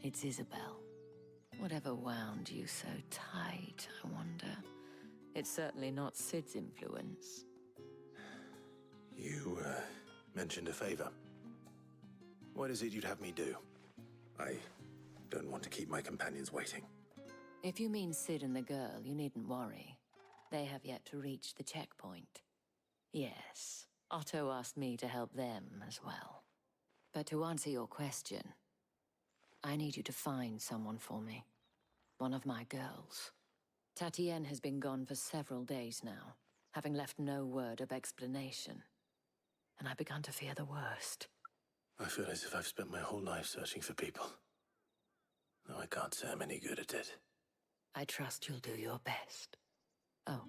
it's Isabel. Whatever wound you so tight, I wonder. It's certainly not Sid's influence. You, mentioned a favor. What is it you'd have me do? I don't want to keep my companions waiting. If you mean Sid and the girl, you needn't worry. They have yet to reach the checkpoint. Yes, Otto asked me to help them as well. But to answer your question, I need you to find someone for me. One of my girls. Tatienne has been gone for several days now, having left no word of explanation. And I've begun to fear the worst. I feel as if I've spent my whole life searching for people. Though I can't say I'm any good at it. I trust you'll do your best. Oh,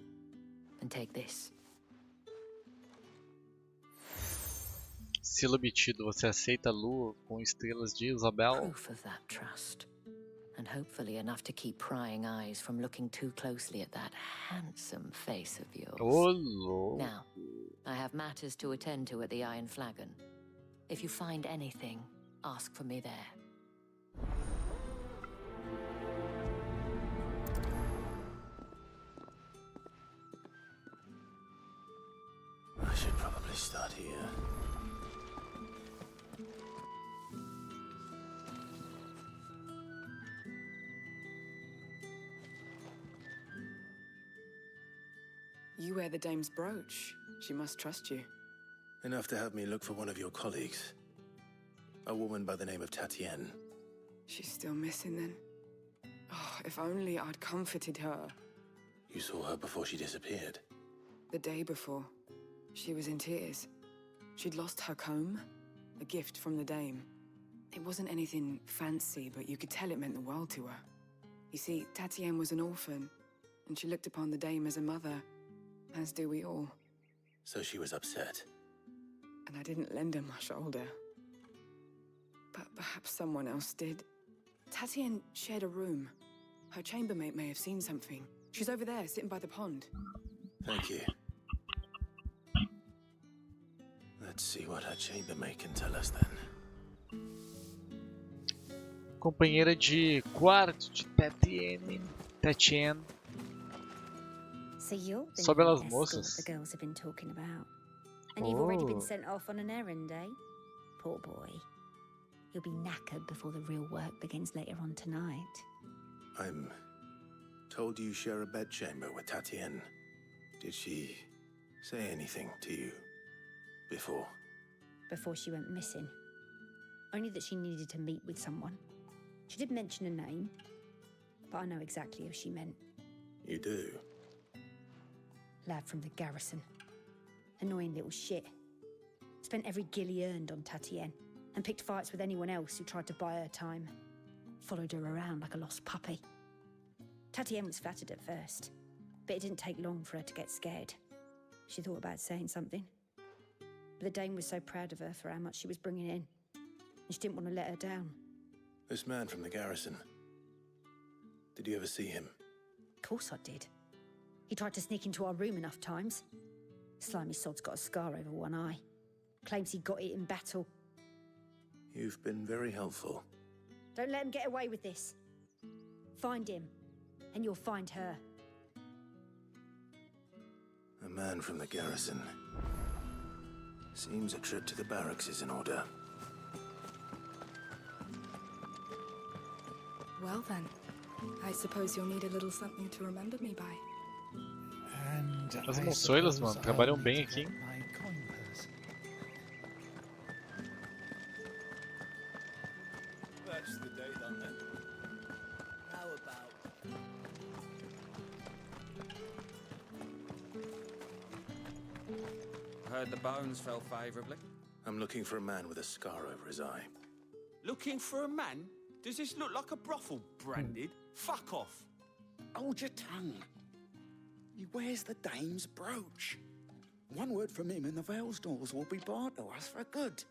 and take this. Selo obtido. Você aceita a lua com estrelas de Isabel? Proof of that trust. And hopefully enough to keep prying eyes from looking too closely at that handsome face of yours. Oh, Lord. Now, I have matters to attend to at the Iron Flagon. If you find anything, ask for me there. I should probably start here. You wear the dame's brooch. She must trust you. Enough to have me look for one of your colleagues. A woman by the name of Tatienne. She's still missing then. Oh, if only I'd comforted her. You saw her before she disappeared. The day before, she was in tears. She'd lost her comb, a gift from the dame. It wasn't anything fancy, but you could tell it meant the world to her. You see, Tatienne was an orphan, and she looked upon the dame as a mother, as do we all. So she was upset. And I didn't lend her my shoulder. But perhaps someone else did. Tatienne shared a room. Her chambermaid may have seen something. She's over there, sitting by the pond. Thank you. Let's see what her chambermaid can tell us then. Companheira de quarto de Tatienne. So you're the Sobe new las escort moças. the girls have been talking about. And you've already been sent off on an errand, eh? Poor boy. He'll be knackered before the real work begins later on tonight. I'm told you share a bedchamber with Tatienne. Did she say anything to you before? Before she went missing. Only that she needed to meet with someone. She did mention a name, but I know exactly who she meant. You do? Lad from the garrison. Annoying little shit. Spent every guil he earned on Tatienne, and picked fights with anyone else who tried to buy her time. Followed her around like a lost puppy. Tatienne was flattered at first, but it didn't take long for her to get scared. She thought about saying something. But the Dame was so proud of her for how much she was bringing in, and she didn't want to let her down. This man from the garrison. Did you ever see him? Of course I did. He tried to sneak into our room enough times. Slimy sod's got a scar over one eye. Claims he got it in battle. You've been very helpful. Don't let him get away with this. Find him, and you'll find her. A man from the garrison. Seems a trip to the barracks is in order. Well then, I suppose you'll need a little something to remember me by. As monçoilas, mano, trabalham bem aqui, hein? That's the day done then. How about... Heard the bones fell favourably. I'm looking for a man with a scar over his eye. Looking for a man? Does this look like a brothel, Branded? Fuck off. Hold your tongue. He wears the Dame's brooch. One word from him and the Vale's doors will be barred to us for good.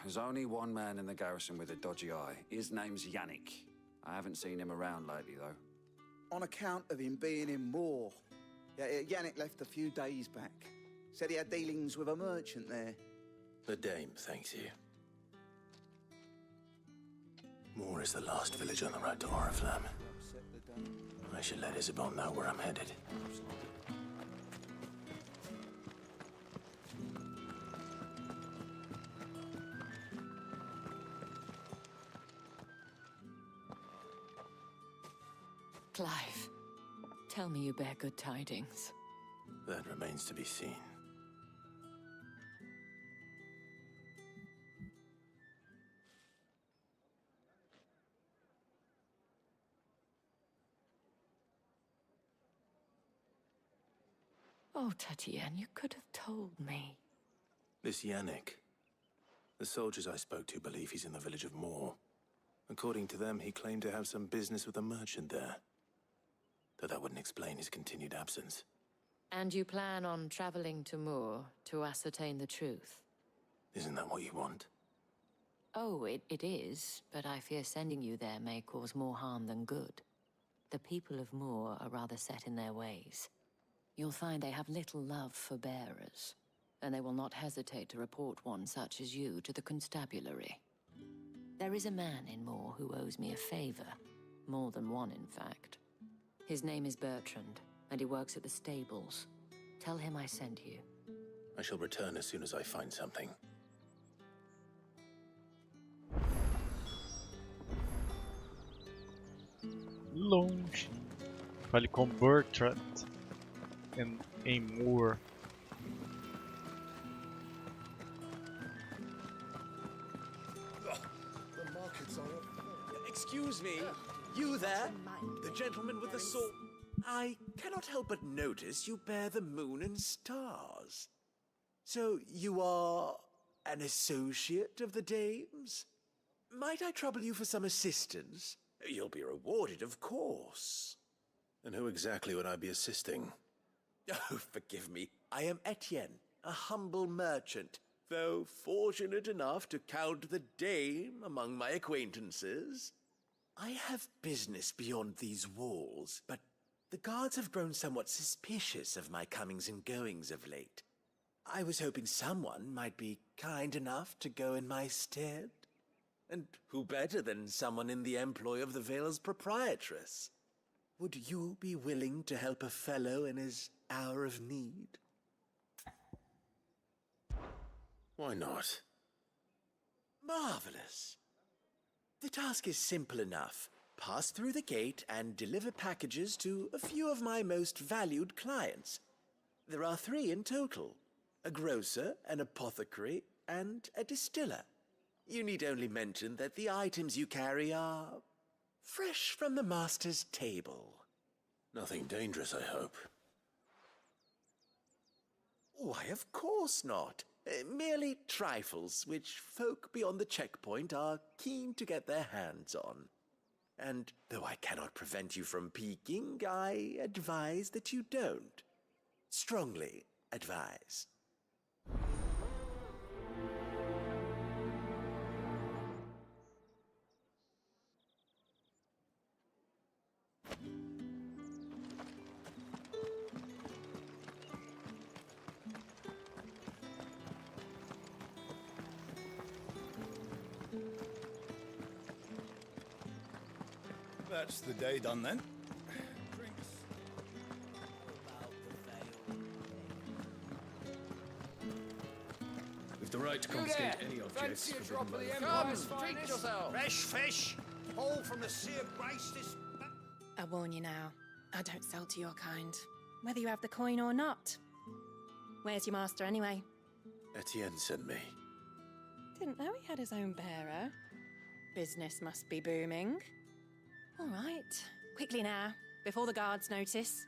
There's only one man in the garrison with a dodgy eye. His name's Yannick. I haven't seen him around lately, though. On account of him being in war. Yeah, Yannick left a few days back. Said he had dealings with a merchant there. The Dame thanks you. Moor is the last village on the road to Oriflamme. I should let Isabel know where I'm headed. Clive, tell me you bear good tidings. That remains to be seen. Oh, Tatienne, you could have told me. This Yannick. The soldiers I spoke to believe he's in the village of Moor. According to them, he claimed to have some business with a merchant there. Though that wouldn't explain his continued absence. And you plan on traveling to Moor to ascertain the truth? Isn't that what you want? Oh, it is, but I fear sending you there may cause more harm than good. The people of Moor are rather set in their ways. You'll find they have little love for bearers, and they will not hesitate to report one such as you to the constabulary. There is a man in Moor who owes me a favor. More than one, in fact. His name is Bertrand, and he works at the stables. Tell him I sent you. I shall return as soon as I find something. Longe. Fale com Bertrand em Moor. The markets are... Excuse me, you there? The gentleman with the sword. I cannot help but notice you bear the moon and stars. So you are an associate of the Dame's? Might I trouble you for some assistance? You'll be rewarded, of course. And who exactly would I be assisting? Oh, forgive me. I am Etienne, a humble merchant, though fortunate enough to count the Dame among my acquaintances. I have business beyond these walls, but the guards have grown somewhat suspicious of my comings and goings of late. I was hoping someone might be kind enough to go in my stead. And who better than someone in the employ of the Vale's proprietress? Would you be willing to help a fellow in his hour of need? Why not? Marvelous. The task is simple enough. Pass through the gate and deliver packages to a few of my most valued clients. There are 3 in total. A grocer, an apothecary, and a distiller. You need only mention that the items you carry are fresh from the master's table. Nothing dangerous, I hope. Why, of course not. Merely trifles which folk beyond the checkpoint are keen to get their hands on. And though I cannot prevent you from peeking, I advise that you don't. Strongly. advise. That's the day done then. With the right to confiscate any objects forbidden by the Come, law. treat yourself. Fresh fish, all from the Sea of Grace this... I warn you now, I don't sell to your kind, whether you have the coin or not. Where's your master anyway? Etienne sent me. Didn't know he had his own bearer. Business must be booming. All right, quickly now, before the guards notice.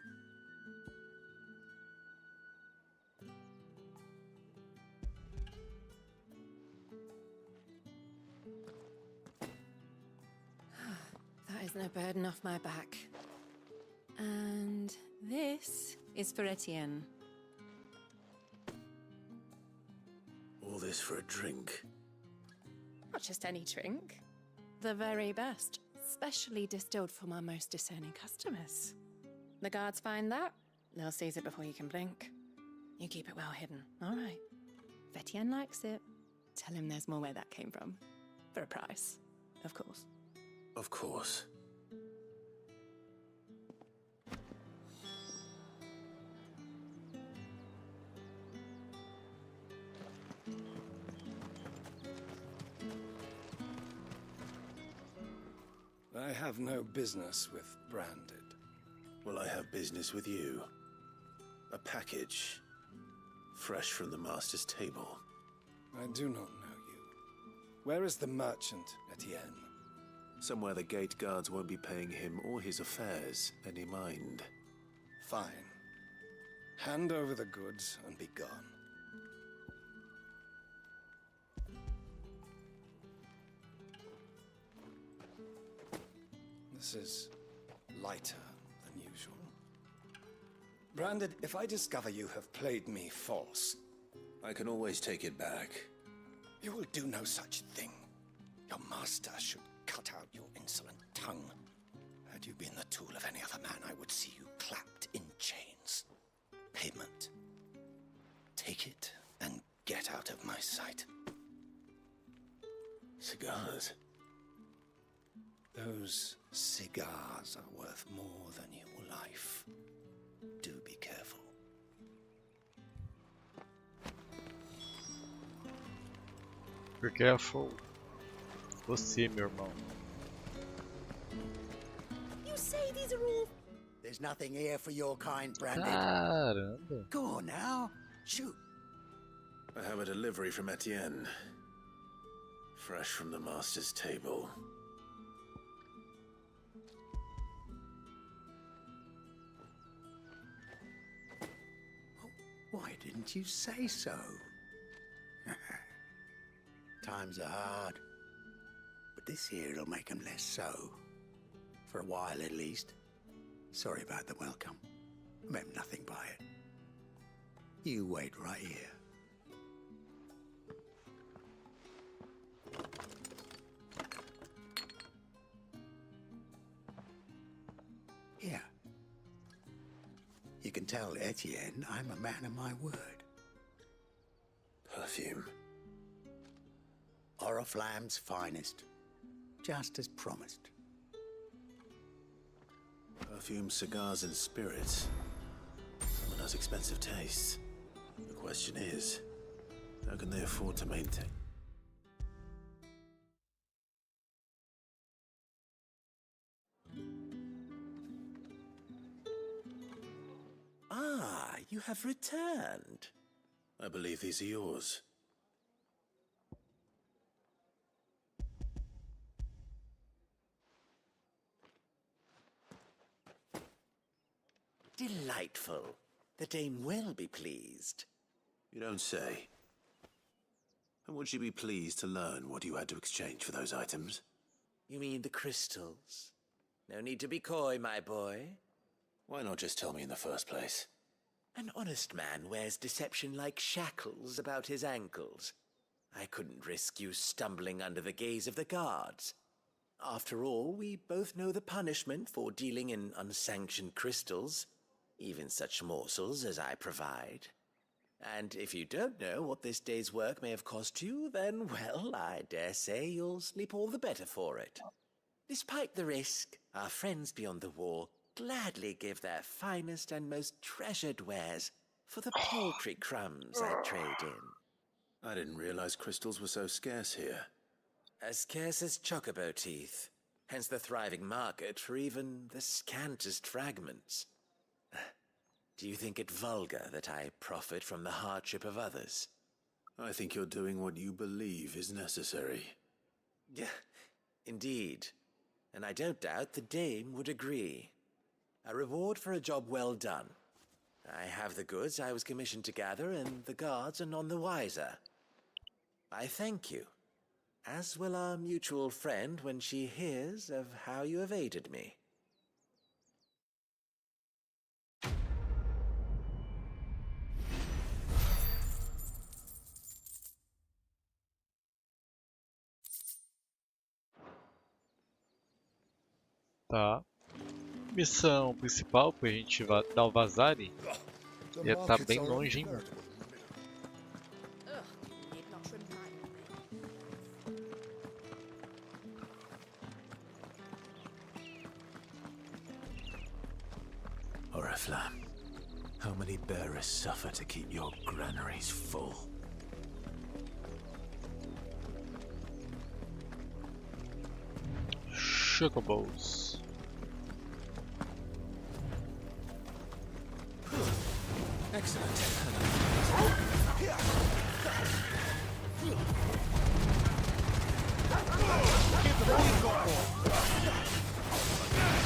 That isn't a burden off my back. And this is for Etienne. All this for a drink. Not just any drink. The very best, specially distilled for my most discerning customers. The guards find that, they'll seize it before you can blink. You keep it well hidden, all right? If Etienne likes it, tell him there's more where that came from. For a price, of course. Of course. I have no business with Branded. Well, I have business with you. A package. Fresh from the master's table. I do not know you. Where is the merchant, Etienne? Somewhere the gate guards won't be paying him or his affairs any mind. Fine. Hand over the goods and be gone. This is lighter than usual. Branded, if I discover you have played me false... I can always take it back. You will do no such thing. Your master should cut out your insolent tongue. Had you been the tool of any other man, I would see you clapped in chains. Payment. Take it and get out of my sight. Cigars? Those cigars are worth more than your life. Do be careful. Be careful. Você, meu irmão. You say these are all... There's nothing here for your kind, Branded. Caramba. Go on now. Shoot. I have a delivery from Etienne. Fresh from the master's table. Why didn't you say so? Times are hard. But this here'll make 'em less so. For a while, at least. Sorry about the welcome. I meant nothing by it. You wait right here. Here. You can tell Etienne I'm a man of my word. Perfume. Oriflamme's finest. Just as promised. Perfume, cigars, and spirits. Someone has expensive tastes. The question is, how can they afford to maintain? Ah, you have returned. I believe these are yours. Delightful. The dame will be pleased. You don't say. And would she be pleased to learn what you had to exchange for those items? You mean the crystals? No need to be coy, my boy. Why not just tell me in the first place? An honest man wears deception like shackles about his ankles. I couldn't risk you stumbling under the gaze of the guards. After all, we both know the punishment for dealing in unsanctioned crystals, even such morsels as I provide. And if you don't know what this day's work may have cost you, then, well, I dare say you'll sleep all the better for it. Despite the risk, our friends beyond the wall gladly give their finest and most treasured wares for the paltry crumbs I trade in. I didn't realize crystals were so scarce here. As scarce as chocobo teeth, hence the thriving market for even the scantest fragments. Do you think it vulgar that I profit from the hardship of others? I think you're doing what you believe is necessary. Yeah, indeed. And I don't doubt the dame would agree. A reward for a job well done. I have the goods I was commissioned to gather, and the guards are none the wiser. I thank you, as will our mutual friend when she hears of how you have aided me. Tá. Missão principal pra gente dar o vazare. Ia tá bem longe, hein, mano. Oriflamme, how many bearers suffer to keep your granaries full? Chocobos. Excellent.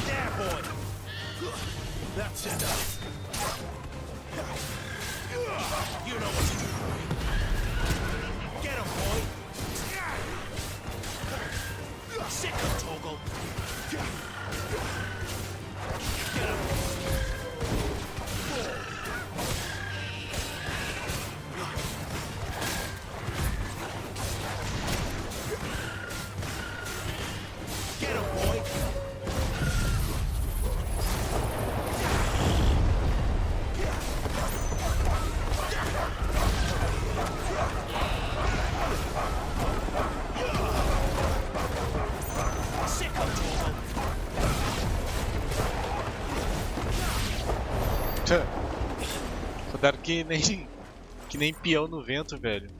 There, boy! That's enough. You know what to do. Get him, boy! Sick of Toggle! Get him! Rodaram que nem peão no vento, velho.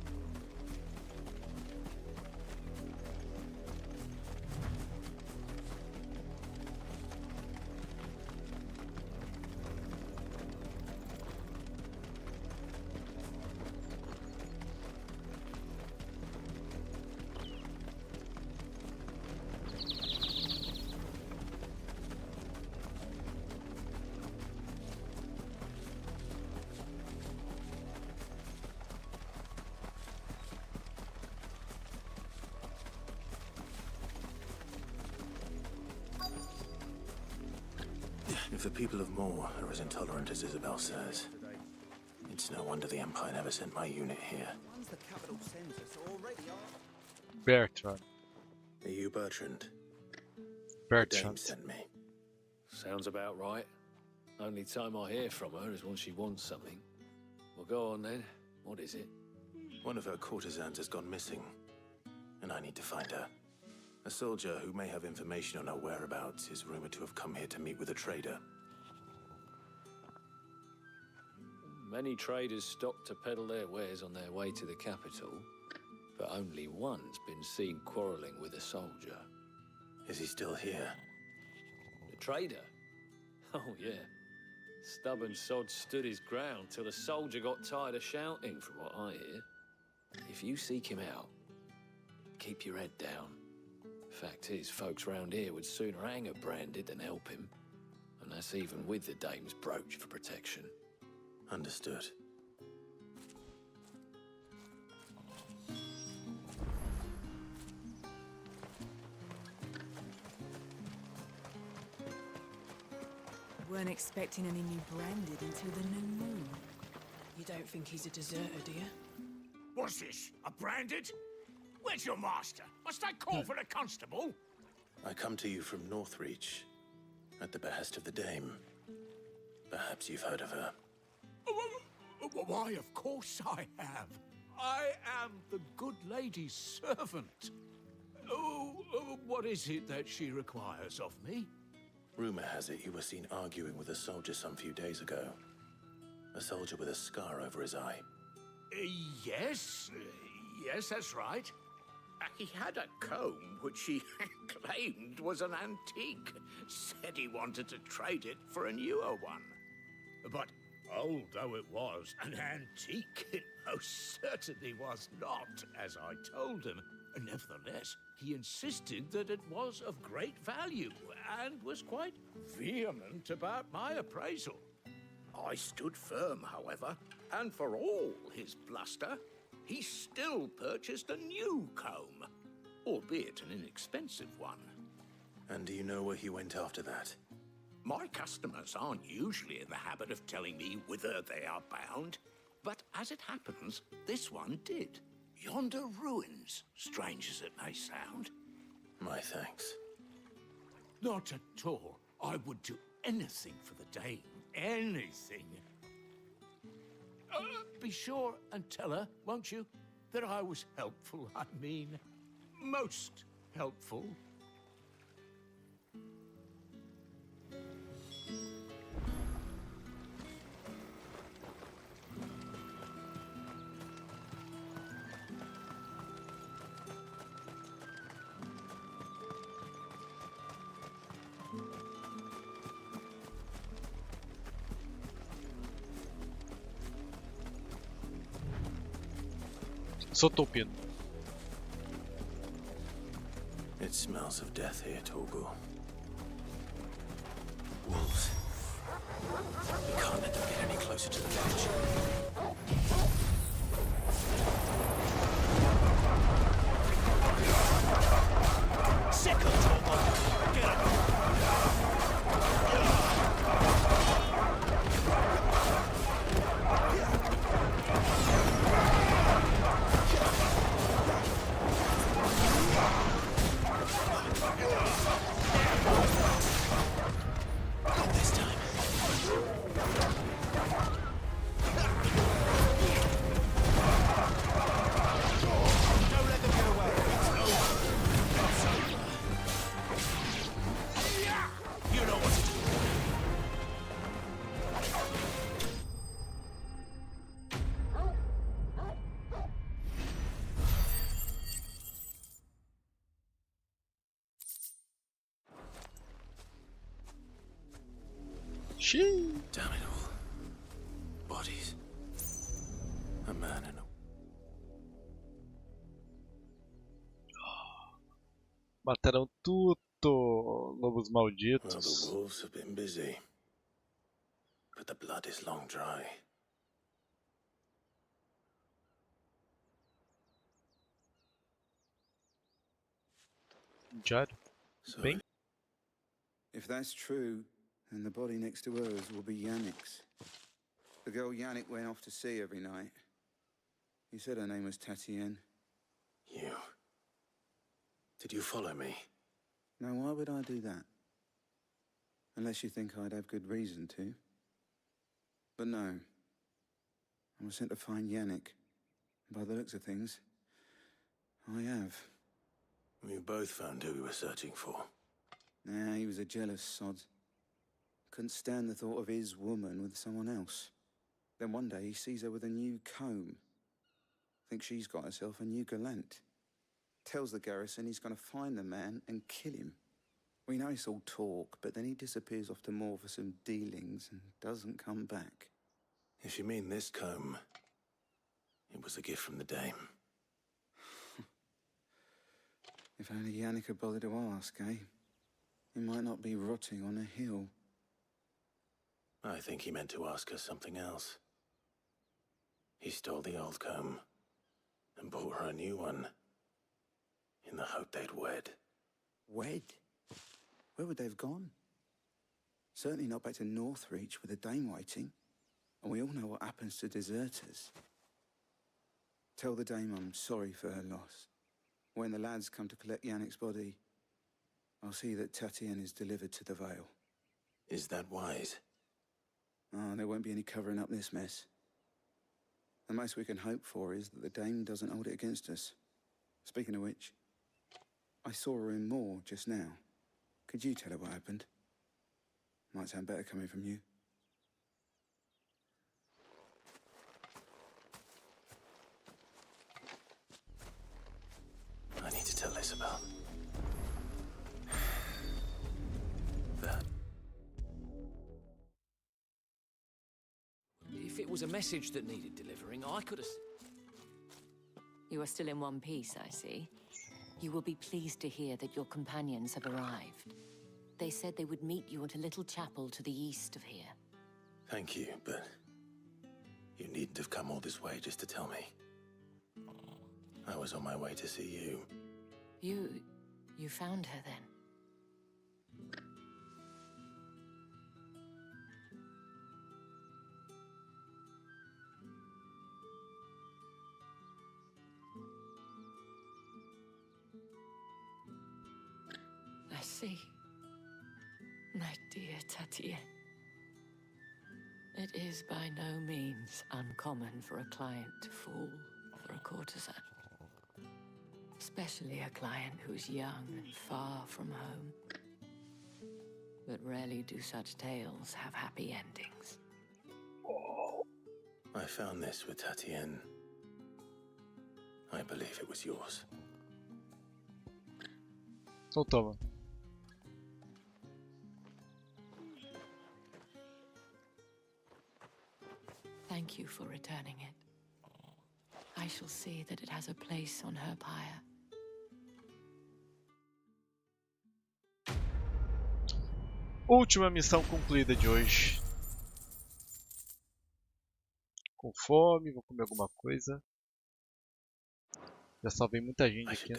If the people of Moor are as intolerant as Isabel says, it's no wonder the Empire never sent my unit here. Bertrand. Are you Bertrand? Bertrand. The dame sent me. Sounds about right. Only time I hear from her is when she wants something. Well, go on then. What is it? One of her courtesans has gone missing, and I need to find her. A soldier who may have information on her whereabouts is rumored to have come here to meet with a trader. Many traders stop to peddle their wares on their way to the capital, but only one's been seen quarreling with a soldier. Is he still here? The trader? Oh, yeah. Stubborn sod stood his ground till the soldier got tired of shouting, from what I hear. If you seek him out, keep your head down. Fact is, folks round here would sooner hang a branded than help him. And that's even with the dame's brooch for protection. Understood. Weren't expecting any new branded until the new moon. You don't think he's a deserter, do you? What's this? A branded? Where's your master? Must I call for the constable? I come to you from Northreach, at the behest of the Dame. Perhaps you've heard of her. Why, of course I have. I am the good lady's servant. What is it that she requires of me? Rumor has it you were seen arguing with a soldier some few days ago. A soldier with a scar over his eye. Yes. Yes, that's right. He had a comb which he claimed was an antique. Said he wanted to trade it for a newer one. But old though it was, an antique it most certainly was not, as I told him. Nevertheless, he insisted that it was of great value and was quite vehement about my appraisal. I stood firm, however, and for all his bluster, he still purchased a new comb, albeit an inexpensive one. And do you know where he went after that? My customers aren't usually in the habit of telling me whither they are bound, but as it happens, this one did. Yonder ruins, strange as it may sound. My thanks. Not at all. I would do anything for the Dame. Anything. Be sure and tell her, won't you, that I was helpful. I mean, most helpful. Sotopian. It smells of death here, Torgul. Wolves. We can't let them get any closer to the village. Sickle, Torgul! Get up! Damn it all. Bodies. A man and a... Mataram tudo, lobos Well, malditos. the wolves have been busy. But the blood is long dry. Judd? Bem? If that's true, then the body next to hers will be Yannick's. The girl Yannick went off to sea every night. He said her name was Tatienne. You... Did you follow me? Now, why would I do that? Unless you think I'd have good reason to. But no. I was sent to find Yannick. By the looks of things, I have. We both found who we were searching for. Nah, he was a jealous sod. Couldn't stand the thought of his woman with someone else. Then one day he sees her with a new comb. Thinks she's got herself a new gallant. Tells the garrison he's going to find the man and kill him. We know it's all talk, but then he disappears off to Moor for some dealings and doesn't come back. If you mean this comb, it was a gift from the Dame. If only Yannick had bothered to ask, eh? He might not be rotting on a hill. I think he meant to ask her something else. He stole the old comb and bought her a new one in the hope they'd wed. Wed? Where would they have gone? Certainly not back to Northreach with a dame waiting. And we all know what happens to deserters. Tell the dame I'm sorry for her loss. When the lads come to collect Yannick's body, I'll see that Tatienne is delivered to the Vale. Is that wise? Oh, there won't be any covering up this mess. The most we can hope for is that the dame doesn't hold it against us. Speaking of which, I saw her in Moor just now. Could you tell her what happened? Might sound better coming from you. I need to tell Isabel. That. If it was a message that needed delivering, I could have... You are still in one piece, I see. You will be pleased to hear that your companions have arrived. They said they would meet you at a little chapel to the east of here. Thank you, but you needn't have come all this way just to tell me. I was on my way to see you. You found her then? I see. My dear Tatienne. It is by no means uncommon for a client to fall for a courtesan. Especially a client who's young and far from home. But rarely do such tales have happy endings. I found this with Tatienne. I believe it was yours. Então toma. Thank you for returning it. I shall see that it has a place on her pyre. Última missão concluída de hoje. Com fome, vou comer alguma coisa. Já salvei muita gente aqui.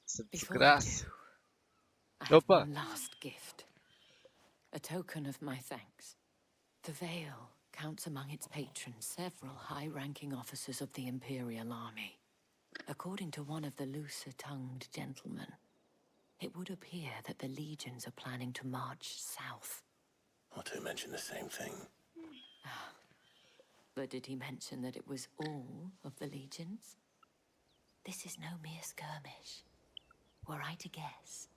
Essa desgraça. Opa! One last gift. A token of my thanks. The Vale counts among its patrons several high-ranking officers of the Imperial Army. According to one of the looser-tongued gentlemen, it would appear that the legions are planning to march south. Or to mention the same thing. But did he mention that it was all of the legions? This is no mere skirmish. Were I to guess,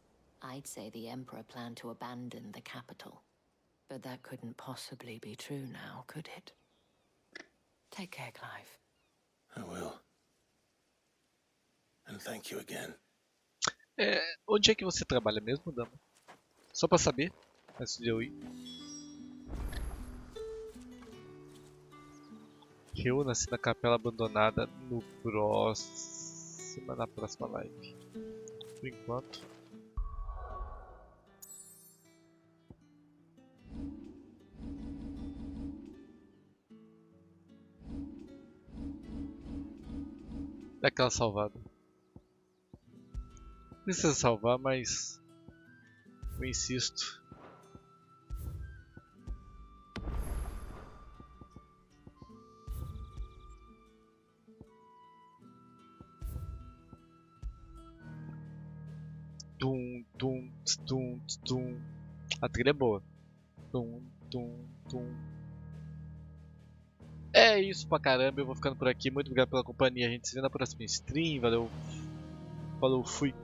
I'd say the Emperor planned to abandon the capital. But that couldn't possibly be true now, could it? Take care, Clive. I will. And thank you again. Onde é que você trabalha mesmo, dama? Só pra saber, antes de eu ir. Reúna-se na capela abandonada na próxima live. Por enquanto. Dá aquela salvada. Precisa salvar, mas eu insisto. Tum, tum, tum, tum. A trilha é boa. Tum, tum, tum. É isso pra caramba, eu vou ficando por aqui. Muito obrigado pela companhia. A gente se vê na próxima stream. Valeu. Falou, fui.